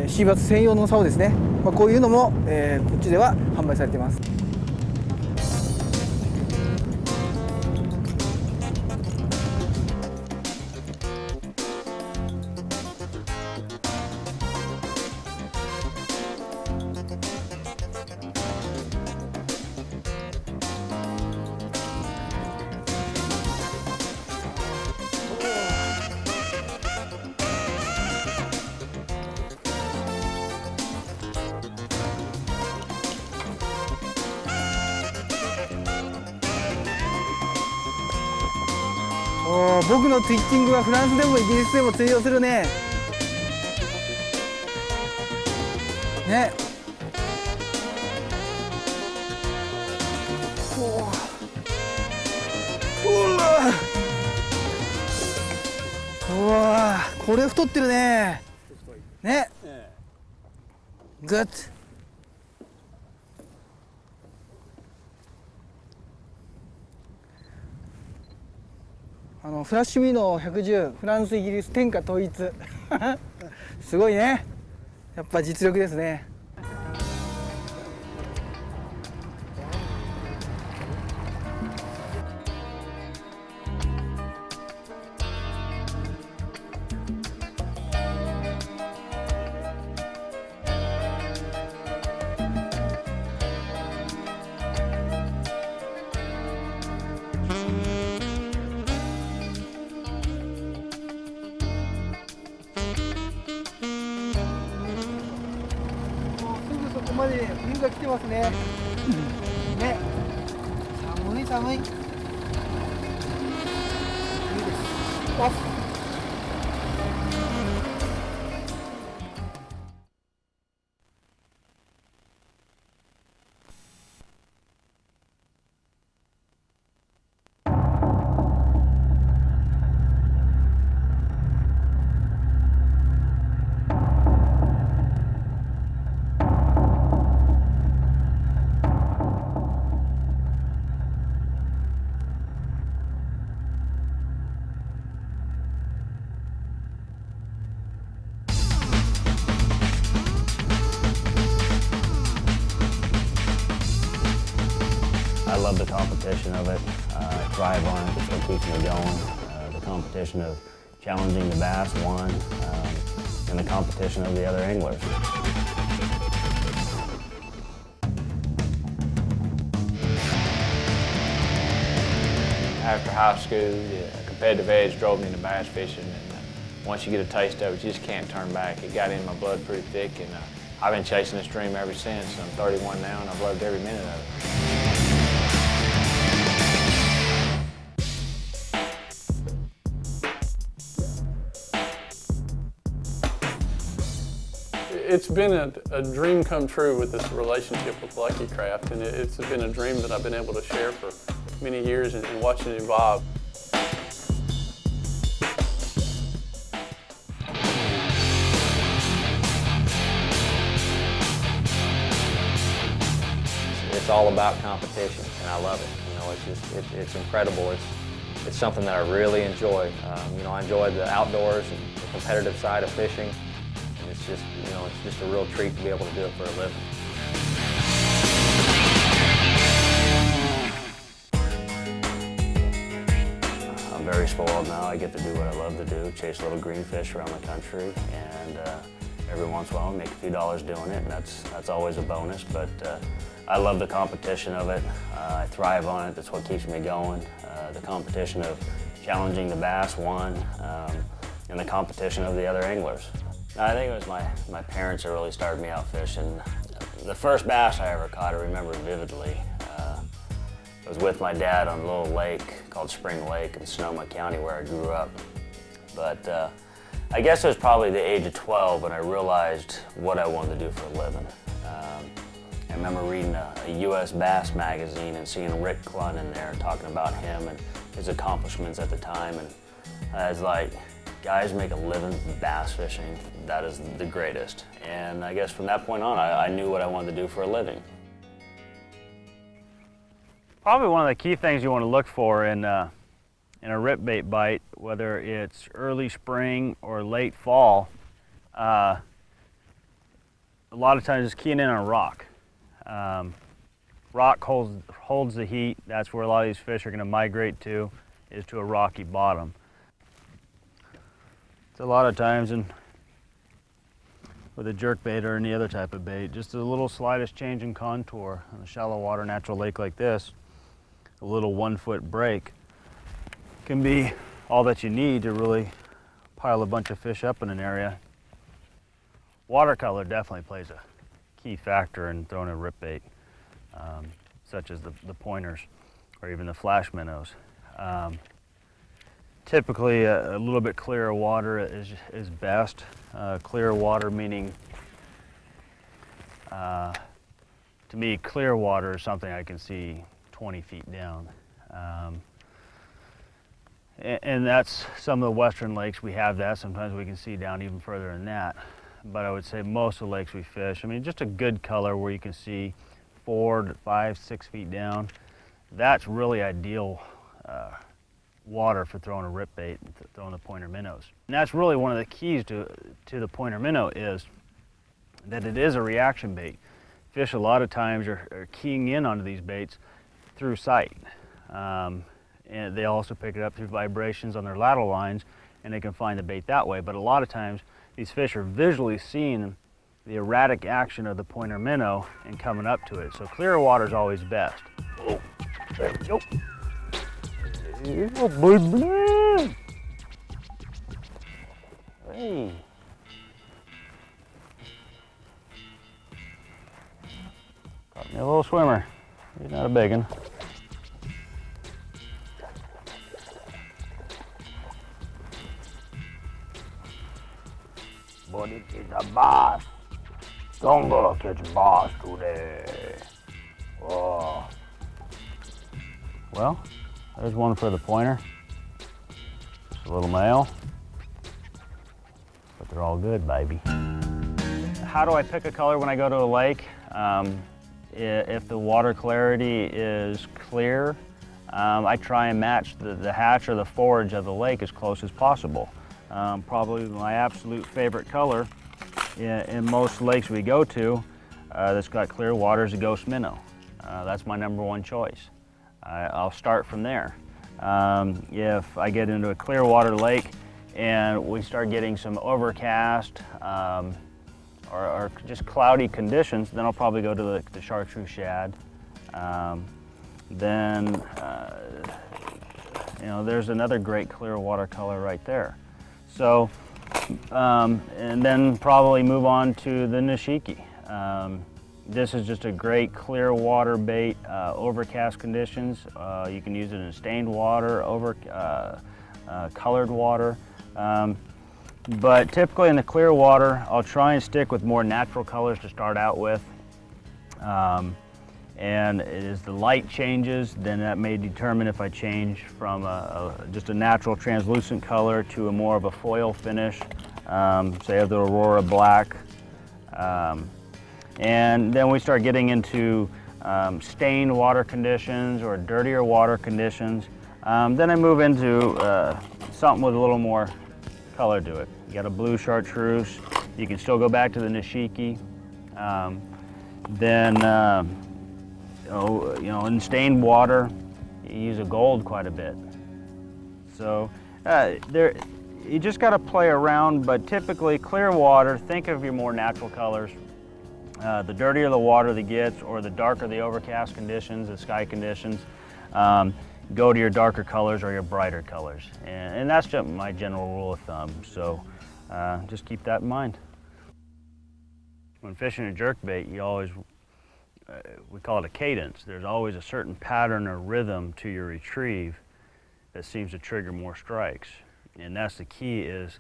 シーバス専用の竿ですね。こういうのも、こっちでは販売されています。おー、僕のツイッチングはフランスでもイギリスでも通用するね。ね。うわー、これ太ってるね。ね。グッ。フラッシュミノ110、フランスイギリス天下統一すごいね、やっぱ実力ですね。ここまで冬が来てますね。ね、寒い寒い。いいです。あっ。I love the competition of it. I thrive on it. It's what keeps me going. The competition of challenging the bass, one, and the competition of the other anglers. After high school, the competitive edge drove me into bass fishing, and once you get a taste of it, you just can't turn back. It got in my blood pretty thick, and I've been chasing this dream ever since. I'm 31 now, and I've loved every minute of it. It's been a dream come true with this relationship with Lucky Craft, and it's been a dream that I've been able to share for many years and watching it evolve. It's all about competition, and I love it. You know, it's incredible. It's something that I really enjoy. You know, I enjoy the outdoors and the competitive side of fishing. It's just, you know, it's just a real treat to be able to do it for a living. I'm very spoiled now. I get to do what I love to do, chase little green fish around the country, and every once in a while make a few dollars doing it, and that's always a bonus. But I love the competition of it. I thrive on it. That's what keeps me going. The competition of challenging the bass, one, and the competition of the other anglers. I think it was my parents that really started me out fishing. The first bass I ever caught, I remember vividly. I was with my dad on a little lake called Spring Lake in Sonoma County where I grew up. But I guess it was probably the age of 12 when I realized what I wanted to do for a living. I remember reading a U.S. Bass magazine and seeing Rick Clunn in there talking about him and his accomplishments at the time. And I was like, guys make a living bass fishing, that is the greatest. And I guess from that point on, I knew what I wanted to do for a living. Probably one of the key things you want to look for in a rip bait bite, whether it's early spring or late fall, a lot of times it's keying in on a rock. Rock holds the heat. That's where a lot of these fish are going to migrate to, is to a rocky bottom. A lot of times with a jerk bait or any other type of bait, just a little slightest change in contour on a shallow water natural lake like this, a little 1 foot break can be all that you need to really pile a bunch of fish up in an area. Watercolor definitely plays a key factor in throwing a rip bait, such as the pointers or even the flash minnows. typically a little bit clearer water is best. Clear water meaning, to me, clear water is something I can see 20 feet down. And that's some of the western lakes we have that. Sometimes we can see down even further than that. But I would say most of the lakes we fish, I mean, just a good color where you can see 4 to 5, 6 feet down. That's really ideal water for throwing a rip bait and throwing the pointer minnows. And that's really one of the keys to the pointer minnow is that it is a reaction bait. Fish a lot of times are keying in onto these baits through sight. And they also pick it up through vibrations on their lateral lines, and they can find the bait that way. But a lot of times these fish are visually seeing the erratic action of the pointer minnow and coming up to it. So clear water is always best. Oh, there we go. Yeah, baby. Hey. Caught me a little swimmer. He's not a big one. But it is a bass. Don't go catch bass today. Oh. Well, there's one for the pointer. Just a little male. But they're all good, baby. How do I pick a color when I go to a lake? If the water clarity is clear, I try and match the hatch or the forage of the lake as close as possible. Probably my absolute favorite color in most lakes we go to that's got clear water is a ghost minnow. That's my #1 choice. I'll start from there. If I get into a clear water lake and we start getting some overcast or just cloudy conditions, then I'll probably go to the chartreuse shad. Then you know, there's another great clear water color right there. So, and then probably move on to the nishiki. This is just a great clear water bait, overcast conditions. You can use it in stained water, colored water. But typically in the clear water, I'll try and stick with more natural colors to start out with. And as the light changes, then that may determine if I change from just a natural translucent color to a more of a foil finish, say of the Aurora Black. And then we start getting into stained water conditions or dirtier water conditions. Then I move into something with a little more color to it. You got a blue chartreuse. You can still go back to the nishiki. You know, in stained water, you use a gold quite a bit. So you just got to play around, but typically clear water, think of your more natural colors. The dirtier the water that gets, or the darker the overcast conditions, the sky conditions, go to your darker colors or your brighter colors. And that's just my general rule of thumb. So just keep that in mind. When fishing a jerkbait, you always, we call it a cadence. There's always a certain pattern or rhythm to your retrieve that seems to trigger more strikes. And that's the key is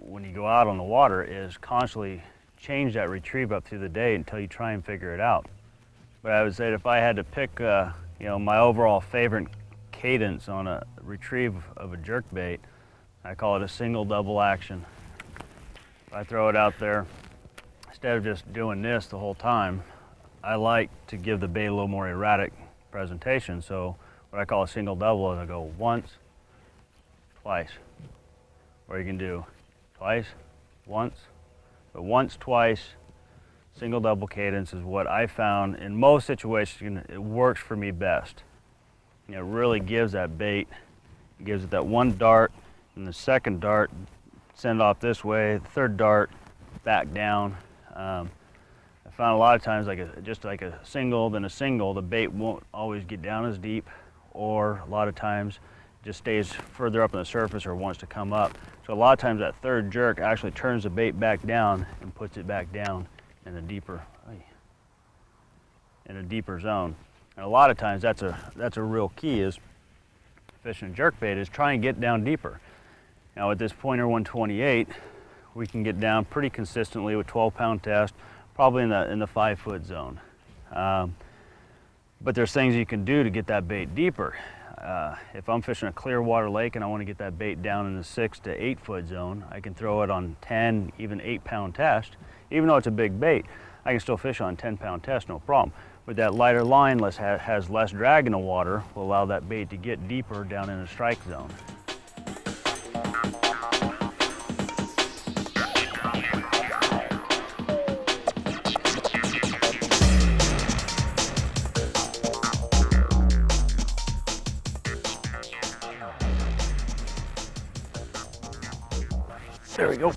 when you go out on the water is constantly change that retrieve up through the day until you try and figure it out. But I would say that if I had to pick you know, my overall favorite cadence on a retrieve of a jerkbait, I call it a single double action. If I throw it out there, instead of just doing this the whole time, I like to give the bait a little more erratic presentation. So what I call a single double is I go once, twice. Or you can do twice, once, but once, twice, single double cadence is what I found in most situations. It works for me best. You know, it really gives that bait, it gives it that one dart, and the second dart send off this way, the third dart back down. I found a lot of times just like a single, then a single, the bait won't always get down as deep, or a lot of times it just stays further up on the surface or wants to come up. So a lot of times that third jerk actually turns the bait back down and puts it back down in a deeper zone. And a lot of times that's a real key is fishing a jerkbait is try and get down deeper. Now with this Pointer 128, we can get down pretty consistently with 12-pound test, probably in the 5-foot zone. But there's things you can do to get that bait deeper. If I'm fishing a clear water lake and I want to get that bait down in the 6 to 8-foot zone, I can throw it on 10, even 8-pound test. Even though it's a big bait, I can still fish on 10-pound test, no problem. But that lighter line has less drag in the water, will allow that bait to get deeper down in the strike zone. There we go.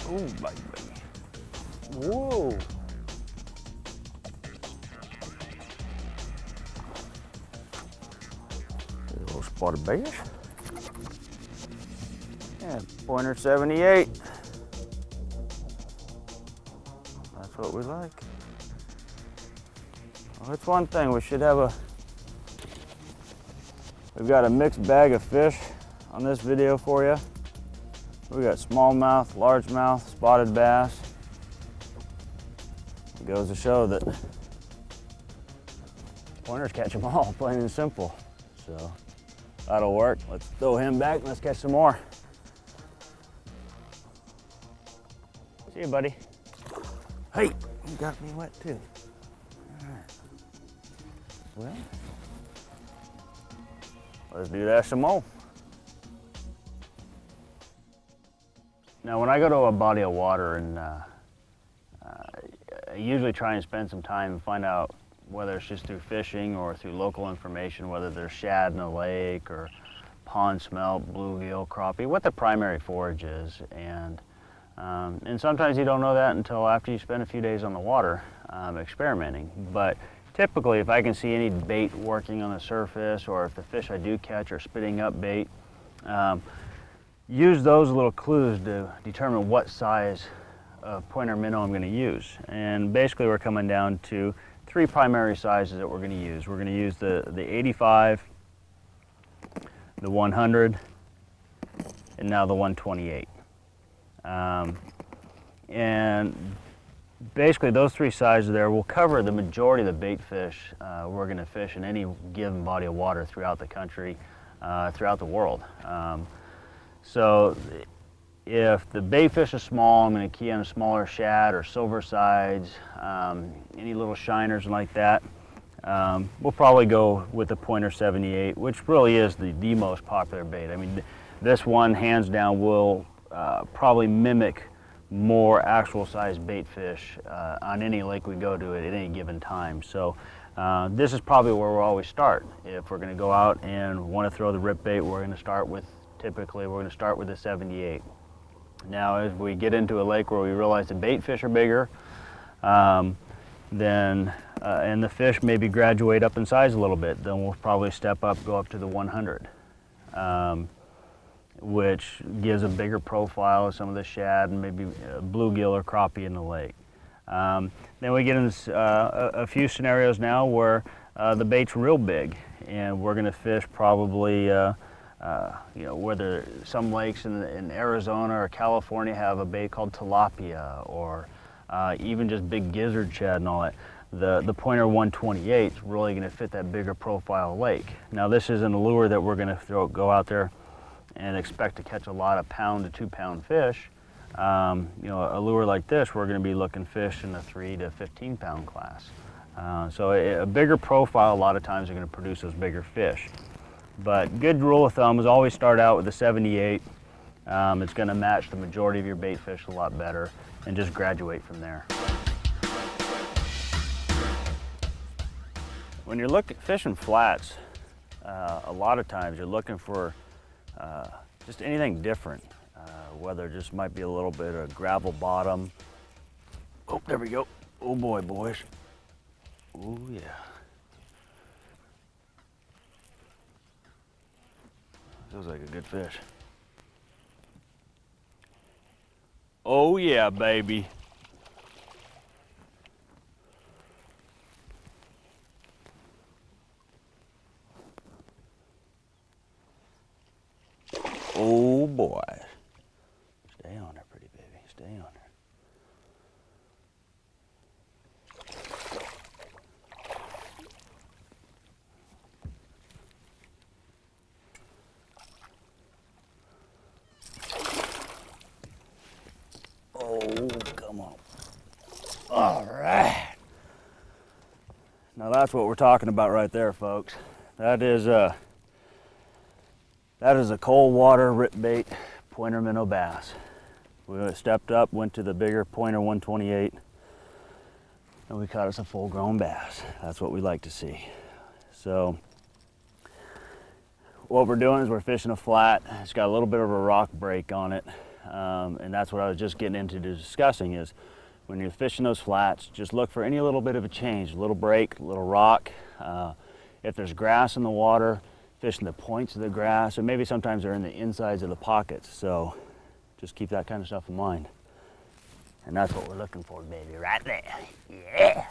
Oh, baby. Whoa. A little spotted bass. Yeah, Pointer 78. That's what we like. Well, that's one thing. We should have we've got a mixed bag of fish on this video for you. We got smallmouth, largemouth, spotted bass. It goes to show that pointers catch them all, plain and simple. So that'll work. Let's throw him back and let's catch some more. See you, buddy. Hey, you got me wet too. All right. Well, let's do that some more. Now, when I go to a body of water, and I usually try and spend some time and find out whether it's just through fishing or through local information, whether there's shad in the lake or pond smelt, bluegill, crappie, what the primary forage is. And sometimes you don't know that until after you spend a few days on the water experimenting. But typically, if I can see any bait working on the surface, or if the fish I do catch are spitting up bait, use those little clues to determine what size of pointer minnow I'm going to use. And basically we're coming down to 3 primary sizes that we're going to use. We're going to use the 85, the 100, and now the 128. And basically those 3 sizes there will cover the majority of the bait fish we're going to fish in any given body of water throughout the country, throughout the world. So if the bait fish is small, I'm going to key on a smaller shad or silver sides, any little shiners like that. We'll probably go with the Pointer 78, which really is the most popular bait. I mean, this one, hands down, will probably mimic more actual size bait fish on any lake we go to at any given time. So this is probably where we'll always start. If we're going to go out and want to throw the rip bait, we're going to start with, typically we're going to start with the 78. Now as we get into a lake where we realize the bait fish are bigger, and the fish maybe graduate up in size a little bit, then we'll probably step up, go up to the 100, which gives a bigger profile of some of the shad and maybe bluegill or crappie in the lake. Then we get into a few scenarios now where the bait's real big, and we're going to fish probably whether some lakes in Arizona or California have a bait called tilapia, or even just big gizzard shad and all that. The Pointer 128 is really going to fit that bigger profile lake. Now this isn't a lure that we're going to go out there and expect to catch a lot of pound to 2 pound fish. A lure like this, we're going to be looking fish in the 3 to 15 pound class. So a bigger profile, a lot of times, are going to produce those bigger fish. But good rule of thumb is always start out with the 78. It's going to match the majority of your bait fish a lot better, and just graduate from there. When you're fishing flats, a lot of times you're looking for just anything different, whether it just might be a little bit of gravel bottom. Oh, there we go. Oh boy, boys. Oh yeah. Feels like a good fish. Oh yeah, baby. boy. Stay on there, pretty baby. Stay on there. Oh, come on. All right. Now that's what we're talking about right there, folks. That is a cold water rip bait pointer minnow bass. We stepped up, went to the bigger pointer 128, and we caught us a full-grown bass. That's what we like to see. So what we're doing is we're fishing a flat. It's got a little bit of a rock break on it, and that's what I was just getting into discussing is when you're fishing those flats, just look for any little bit of a change, a little break, a little rock. If there's grass in the water, fishing the points of the grass, or maybe sometimes they're in the insides of the pockets. So just keep that kind of stuff in mind. And that's what we're looking for, baby, right there. Yeah.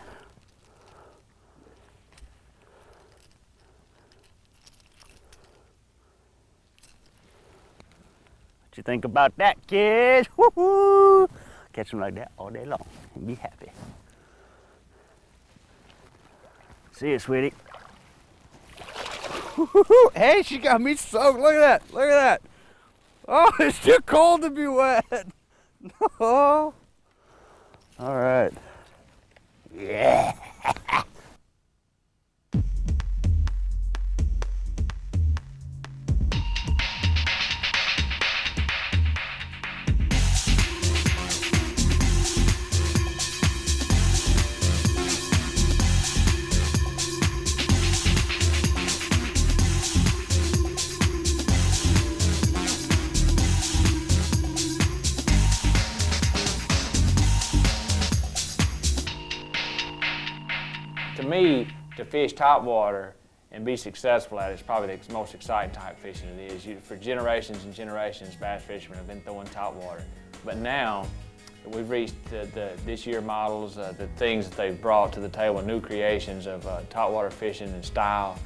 What you think about that, kids? Woo-hoo! Catch them like that all day long and be happy. See you, sweetie. Hey, she got me soaked. Look at that. Look at that. Oh, it's too cold to be wet. No. All right. Yeah. To me, to fish topwater and be successful at it is probably the most exciting type fishing it is. For generations and generations, bass fishermen have been throwing topwater. But now, we've reached this year models, the things that they've brought to the table, new creations of topwater fishing and style.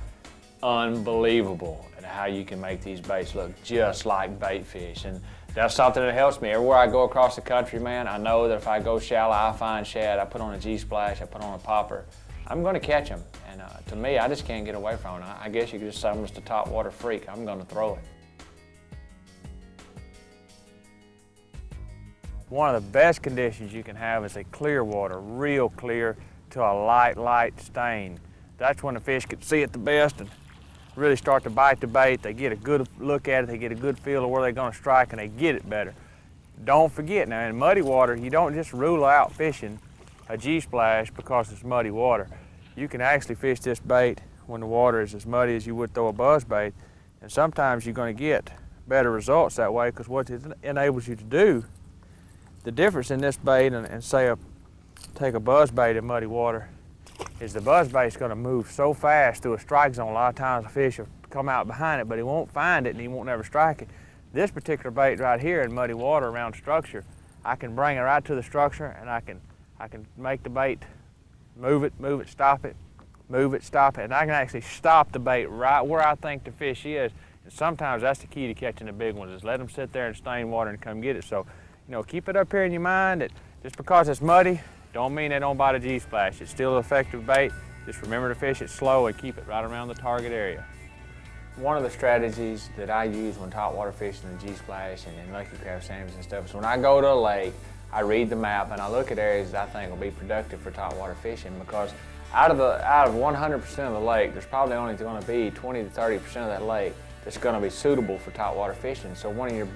Unbelievable at how you can make these baits look just like bait fish. And that's something that helps me. Everywhere I go across the country, man, I know that if I go shallow, I find shad, I put on a G-splash, I put on a popper, I'm going to catch them. And to me, I just can't get away from it. I guess you could just say I'm just a topwater freak. I'm going to throw it. One of the best conditions you can have is a clear water, real clear to a light stain. That's when the fish can see it the best and really start to bite the bait. They get a good look at it, they get a good feel of where they're going to strike, and they get it better. Don't forget, now in muddy water, you don't just rule out fishing a G-splash because it's muddy water. You can actually fish this bait when the water is as muddy as you would throw a buzz bait, and sometimes you're going to get better results that way because what it enables you to do, the difference in this bait and say take a buzz bait in muddy water is the buzz bait's going to move so fast through a strike zone. A lot of times the fish will come out behind it, but he won't find it and he won't never strike it. This particular bait right here in muddy water around structure, I can bring it right to the structure and I can make the bait move it, stop it, move it, stop it, and I can actually stop the bait right where I think the fish is. And sometimes that's the key to catching the big ones, is let them sit there in stained water and come get it. So, you know, keep it up here in your mind that just because it's muddy, don't mean they don't bite a G-splash. It's still an effective bait. Just remember to fish it slow and keep it right around the target area. One of the strategies that I use when topwater fishing the G-splash and Lucky Craft sandwiches and stuff is when I go to a lake, I read the map and I look at areas that I think will be productive for topwater fishing, because out of 100% of the lake, there's probably only going to be 20 to 30% of that lake that's going to be suitable for topwater fishing. So one of your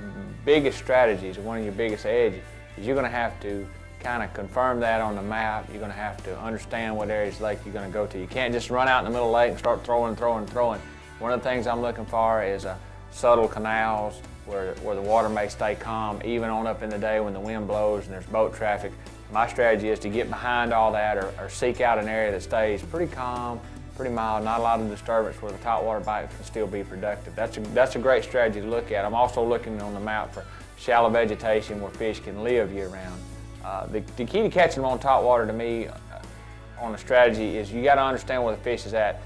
biggest strategies, or one of your biggest edges, is you're going to have to kind of confirm that on the map. You're going to have to understand what areas of the lake you're going to go to. You can't just run out in the middle of the lake and start throwing. One of the things I'm looking for is subtle canals where the water may stay calm, even on up in the day when the wind blows and there's boat traffic. My strategy is to get behind all that or seek out an area that stays pretty calm, pretty mild, not a lot of disturbance where the topwater bite can still be productive. That's a great strategy to look at. I'm also looking on the map for shallow vegetation where fish can live year-round. The key to catching them on topwater to me on the strategy is you got to understand where the fish is at.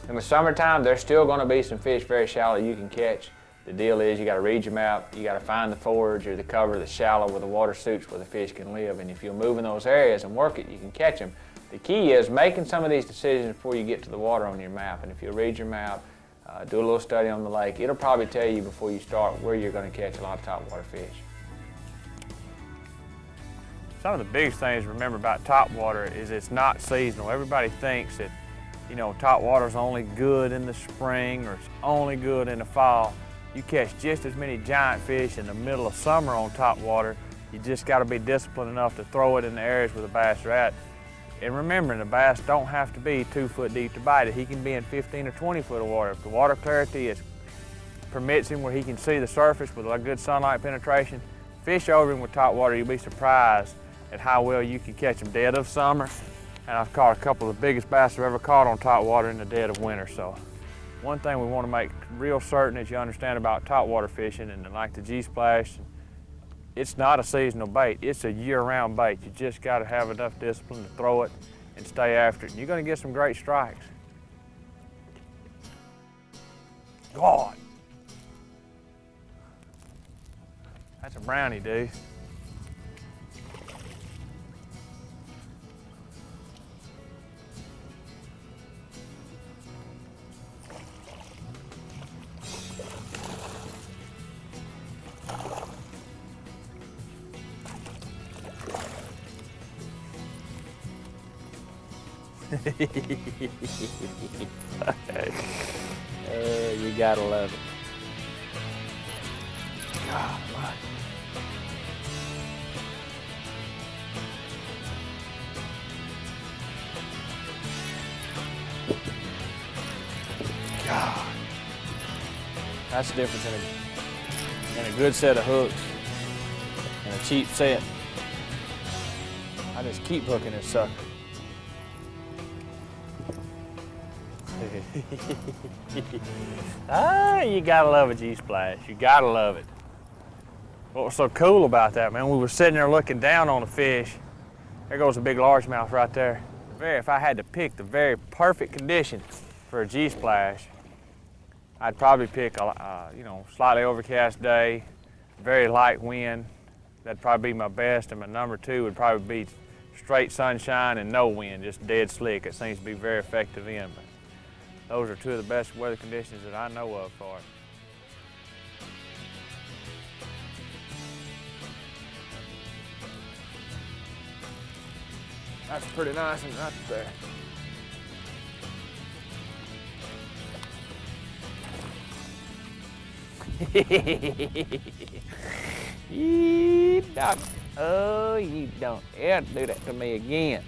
In the summertime, there's still going to be some fish very shallow you can catch, The deal is you got to read your map, you got to find the forage or the cover that's shallow where the water suits where the fish can live. And if you'll move in those areas and work it, you can catch them. The key is making some of these decisions before you get to the water on your map. And if you'll read your map, do a little study on the lake, it'll probably tell you before you start where you're going to catch a lot of topwater fish. Some of the biggest things to remember about topwater is it's not seasonal. Everybody thinks that, you know, topwater is only good in the spring or it's only good in the fall. You catch just as many giant fish in the middle of summer on topwater. You just got to be disciplined enough to throw it in the areas where the bass are at. And remembering the bass don't have to be 2 foot deep to bite it. He can be in 15 or 20 foot of water. If the water clarity permits him where he can see the surface with a good sunlight penetration, fish over him with topwater, you'll be surprised at how well you can catch them dead of summer. And I've caught a couple of the biggest bass I've ever caught on topwater in the dead of winter. So one thing we want to make real certain that you understand about topwater fishing, and like the G-Splash, it's not a seasonal bait, it's a year-round bait. You just got to have enough discipline to throw it and stay after it. And you're going to get some great strikes. God! That's a brownie, dude. You gotta love it. God, my. God. That's the difference in a good set of hooks and a cheap set. I just keep hooking this sucker. You gotta love a G-Splash. You gotta love it. What was so cool about that, man, we were sitting there looking down on the fish. There goes a big largemouth right there. If I had to pick the very perfect condition for a G-Splash, I'd probably pick a slightly overcast day, very light wind. That'd probably be my best, and my number two would probably be straight sunshine and no wind, just dead slick. It seems to be very effective in. But those are two of the best weather conditions that I know of for it. That's pretty nice and right there. You don't. Oh, you don't ever do that to me again.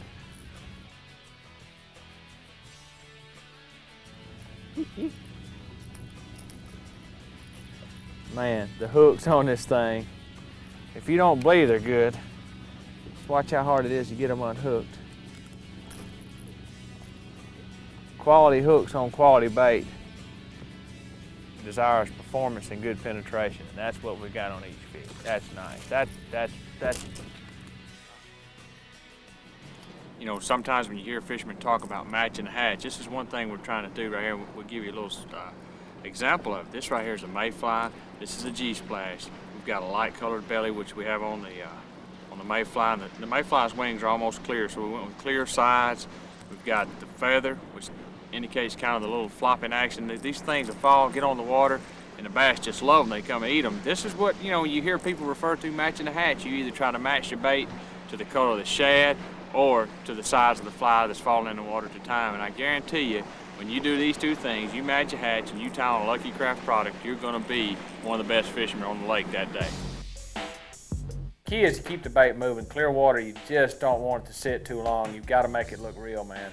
Man, the hooks on this thing, if you don't believe they're good, just watch how hard it is to get them unhooked. Quality hooks on quality bait desires performance and good penetration, and that's what we got on each fish. That's nice. That's. You know, sometimes when you hear fishermen talk about matching a hatch, this is one thing we're trying to do right here. We'll give you a little example of it. This right here is a mayfly. This is a G-Splash. We've got a light colored belly, which we have on the mayfly. And the mayfly's wings are almost clear, so we went with clear sides. We've got the feather, which indicates kind of the little flopping action. These things that fall, get on the water, and the bass just love them. They come and eat them. This is what, you know, you hear people refer to matching a hatch. You either try to match your bait to the color of the shad or to the size of the fly that's falling in the water at the time. And I guarantee you, when you do these two things, you match a hatch and you tie on a Lucky Craft product, you're gonna be one of the best fishermen on the lake that day. Key is to keep the bait moving. Clear water, you just don't want it to sit too long. You've got to make it look real, man.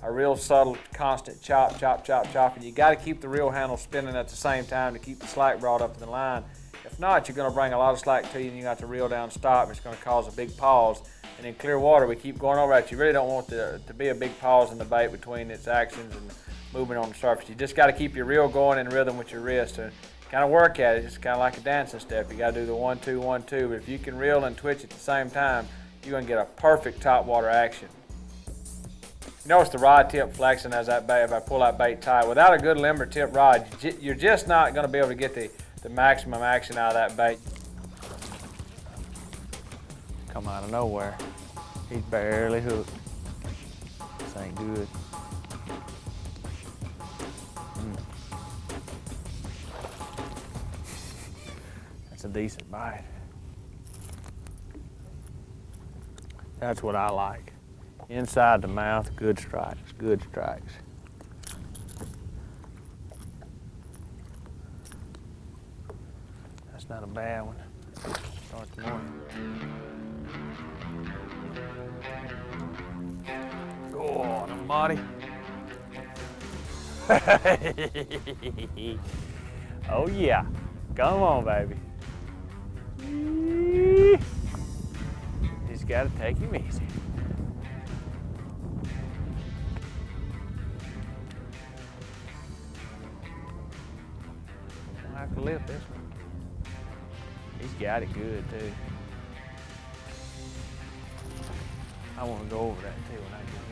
A real subtle, constant chop, chop, chop, chop, and you got to keep the reel handle spinning at the same time to keep the slack brought up to the line. If not, you're going to bring a lot of slack to you and you got to reel down, stop, and it's going to cause a big pause. And in clear water, we keep going over that. You really don't want there to be a big pause in the bait between its actions and moving on the surface. You just got to keep your reel going in rhythm with your wrist and kind of work at it. It's kind of like a dancing step. You got to do the 1, 2, 1, 2. But if you can reel and twitch at the same time, you're going to get a perfect top water action. You notice the rod tip flexing as that bait, if I pull that bait tight. Without a good limber tip rod, you're just not going to be able to get the the maximum action out of that bait. Come out of nowhere. He's barely hooked. This ain't good. That's a decent bite. That's what I like. Inside the mouth, good strikes, good strikes. That's not a bad one. Start the morning. Go on, buddy. Oh yeah, come on, baby. Just gotta take him easy. I'll have to lift this one. He's got it good too. I want to go over that too when I get in there.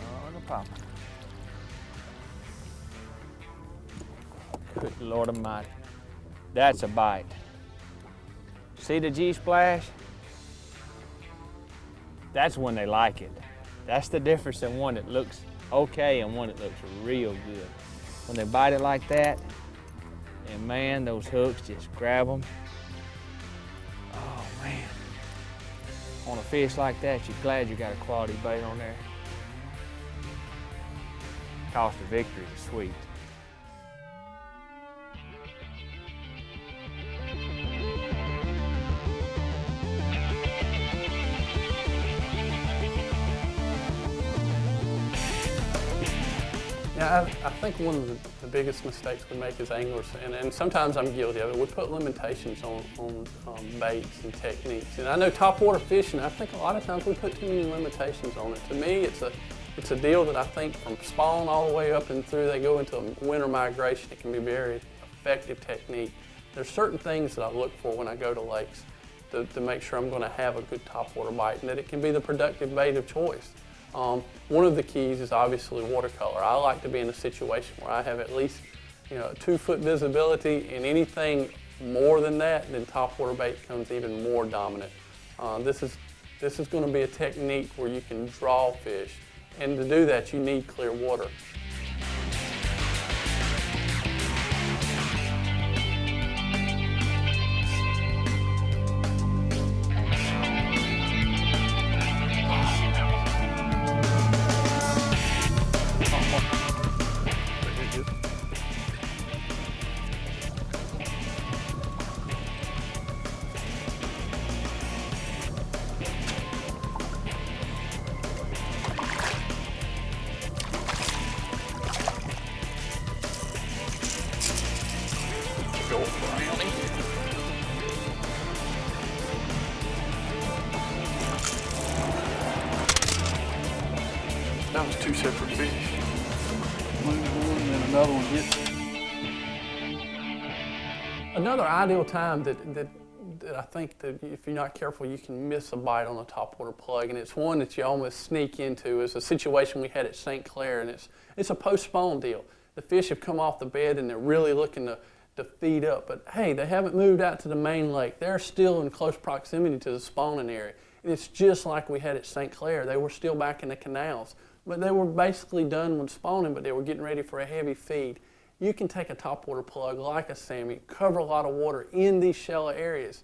Oh, no problem. Good Lord Almighty. That's a bite. See the G-splash? That's when they like it. That's the difference in one that looks okay and one that looks real good. When they bite it like that, and man, those hooks just grab them. Oh man. On a fish like that, you're glad you got a quality bait on there. Cost of victory is sweet. Yeah, I think one of the biggest mistakes we make as anglers, and sometimes I'm guilty of it, we put limitations on baits and techniques. And I know topwater fishing, I think a lot of times we put too many limitations on it. To me, it's a deal that I think from spawn all the way up and through, they go into a winter migration. It can be a very effective technique. There's certain things that I look for when I go to lakes to make sure I'm going to have a good topwater bite and that it can be the productive bait of choice. One of the keys is obviously watercolor. I like to be in a situation where I have at least 2-foot visibility, and anything more than that, then topwater bait becomes even more dominant. This is going to be a technique where you can draw fish, and to do that you need clear water. That was 2 separate fish. One and then another one hit. Another ideal time that I think that if you're not careful, you can miss a bite on a topwater plug, and it's one that you almost sneak into. Is a situation we had at St. Clair, and it's a post-spawn deal. The fish have come off the bed and they're really looking to feed up, but hey, they haven't moved out to the main lake. They're still in close proximity to the spawning area. And it's just like we had at St. Clair. They were still back in the canals, but they were basically done with spawning, but they were getting ready for a heavy feed. You can take a topwater plug like a salmon, cover a lot of water in these shallow areas.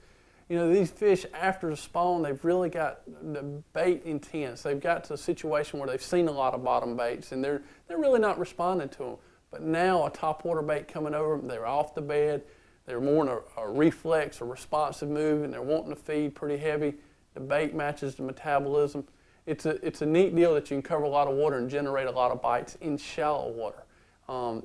You know, these fish after the spawn, they've really got the bait intense. They've got to a situation where they've seen a lot of bottom baits and they're really not responding to them. But now a topwater bait coming over them, they're off the bed, they're more in a reflex, a responsive move, and they're wanting to feed pretty heavy. The bait matches the metabolism. It's a neat deal that you can cover a lot of water and generate a lot of bites in shallow water.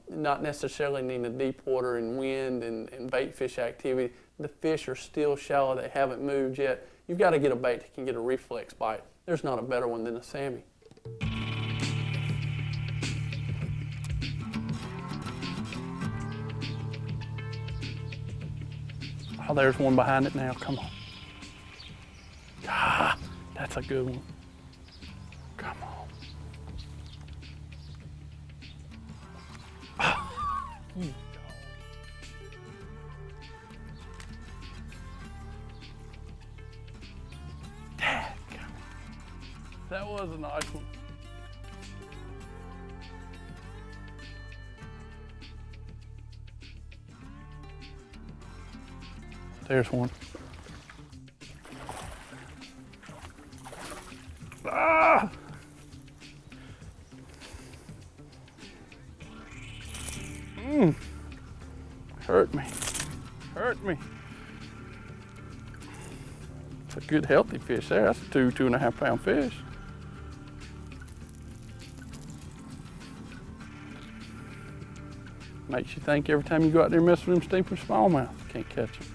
Not necessarily needing deep water and wind and bait fish activity. The fish are still shallow, they haven't moved yet. You've got to get a bait that can get a reflex bite. There's not a better one than a Sammy. Oh, there's one behind it now, come on. Ah, that's a good one. Come on. Ah, you dog. That was a nice one. There's one. Ah! Hurt me. Hurt me. It's a good healthy fish there. That's a 2.5 pound fish. Makes you think every time you go out there and mess with them steeper smallmouth, you can't catch them.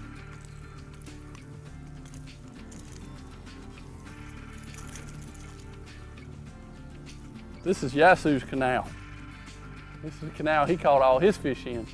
This is Yasu's canal. This is the canal he caught all his fish in.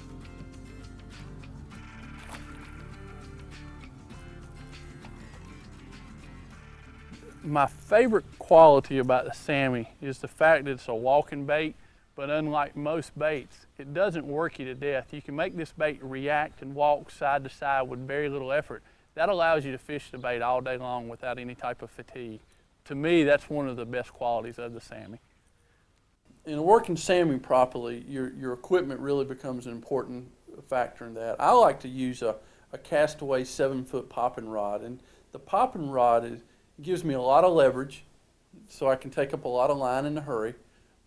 My favorite quality about the Sammy is the fact that it's a walking bait, but unlike most baits, it doesn't work you to death. You can make this bait react and walk side to side with very little effort. That allows you to fish the bait all day long without any type of fatigue. To me, that's one of the best qualities of the Sammy. In working Sammy properly, your equipment really becomes an important factor in that. I like to use a Castaway 7-foot popping rod, and the popping rod gives me a lot of leverage, so I can take up a lot of line in a hurry,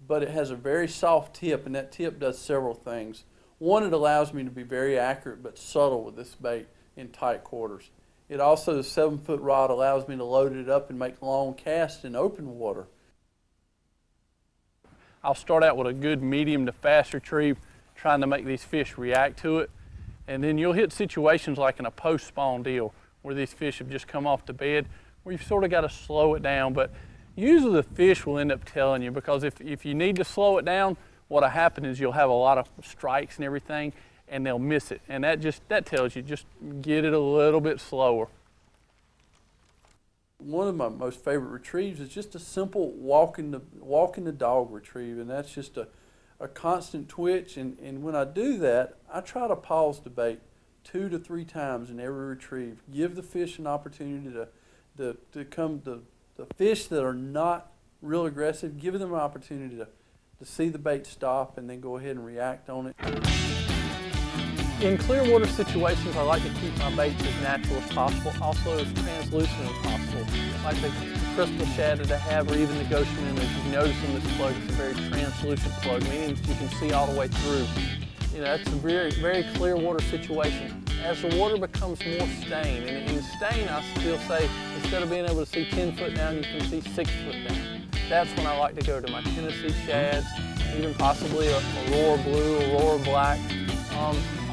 but it has a very soft tip, and that tip does several things. One, it allows me to be very accurate but subtle with this bait in tight quarters. It also, the 7-foot rod allows me to load it up and make long casts in open water. I'll start out with a good medium to fast retrieve, trying to make these fish react to it. And then you'll hit situations like in a post-spawn deal where these fish have just come off the bed, where you've sort of got to slow it down. But usually the fish will end up telling you, because if you need to slow it down, what'll happen is you'll have a lot of strikes and everything, and they'll miss it. And that tells you, just get it a little bit slower. One of my most favorite retrieves is just a simple walking the dog retrieve, and that's just a constant twitch. And when I do that, I try to pause the bait 2 to 3 times in every retrieve. Give the fish an opportunity to the fish that are not real aggressive, give them an opportunity to see the bait stop and then go ahead and react on it. In clear water situations, I like to keep my baits as natural as possible, also as translucent as possible. Like the crystal shad that I have, or even the ghost minnow. As you notice in this plug, it's a very translucent plug, meaning you can see all the way through. You know, it's a very, very clear water situation. As the water becomes more stained, and in stain I still say, instead of being able to see 10 foot down, you can see 6 foot down. That's when I like to go to my Tennessee shads, even possibly a Aurora blue, Aurora black,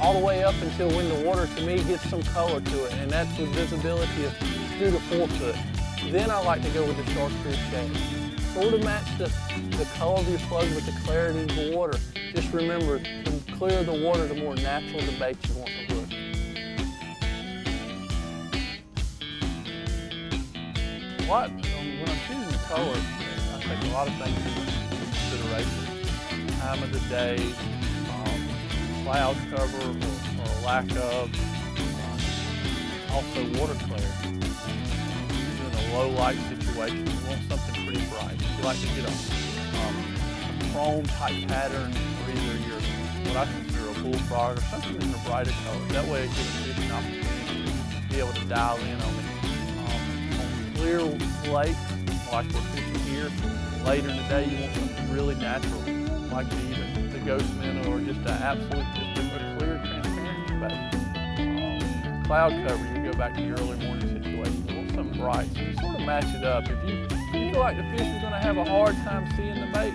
all the way up until when the water to me gets some color to it, and that's with visibility of 2 to 4 foot. Then I like to go with the chartreuse shade. Sort of match the color of your plug with the clarity of the water. Just remember, the clearer the water, the more natural the bait you want to look. When I'm choosing the color, I take a lot of things into consideration. Time of the day, cloud cover or lack of, also water clarity. In a low light situation, you want something pretty bright. You like to get a chrome type pattern, or either what I consider a bullfrog or something in a brighter color. That way it gives fish an opportunity to be able to dial in on it. On clear lakes, like we're fishing here, later in the day you want something really natural, like even the ghost minnow or just a clear, transparent bait. Cloud cover, you go back to your early morning situation. You want something bright, so you sort of match it up. If you feel like the fish is going to have a hard time seeing the bait,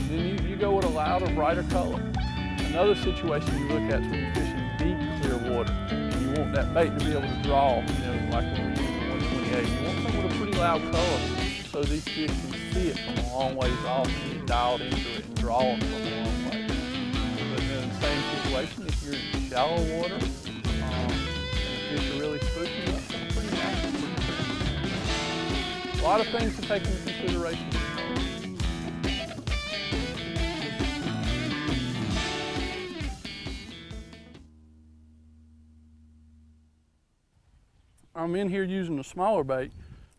then you go with a louder, brighter color. Another situation you look at is when you're fishing deep, clear water, and you want that bait to be able to draw, like when we're using 128. You want something with a pretty loud color, so these fish can see it from a long ways off and get dialed into it and draw them from a long way. But in the same situation, if you're in shallow water, and the fish are really spooky, but some pretty natural. A lot of things to take into consideration. I'm in here using a smaller bait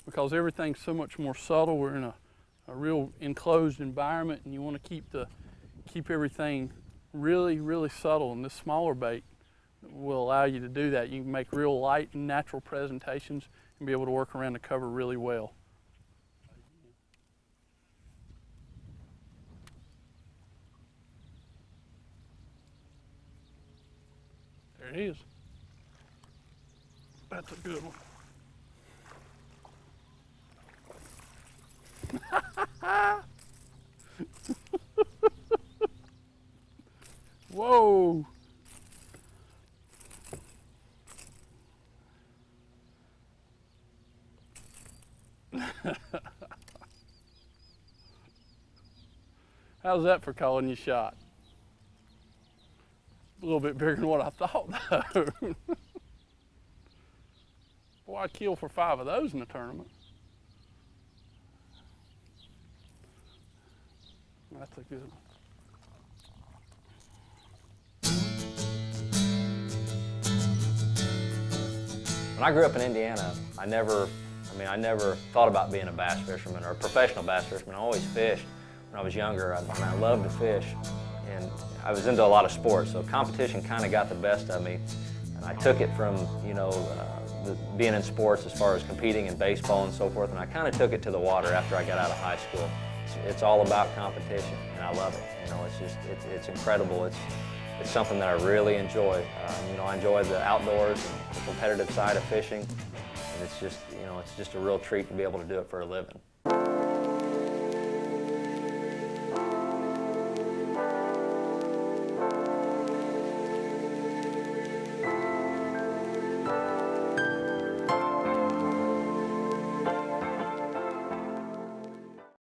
because everything's so much more subtle. We're in a real enclosed environment, and you want to keep everything really subtle, and this smaller bait will allow you to do that. You can make real light and natural presentations and be able to work around the cover really well. There it is. That's a good one. Whoa! How's that for calling you shot? A little bit bigger than what I thought, though. Boy, I killed for 5 of those in the tournament. That's a good one. When I grew up in Indiana, I never thought about being a bass fisherman or a professional bass fisherman. I always fished. When I was younger, I loved to fish, and I was into a lot of sports, so competition kind of got the best of me. And I took it from, being in sports as far as competing in baseball and so forth, and I kind of took it to the water after I got out of high school. It's all about competition, and I love it. It's incredible. It's something that I really enjoy. I enjoy the outdoors and the competitive side of fishing, and it's just a real treat to be able to do it for a living.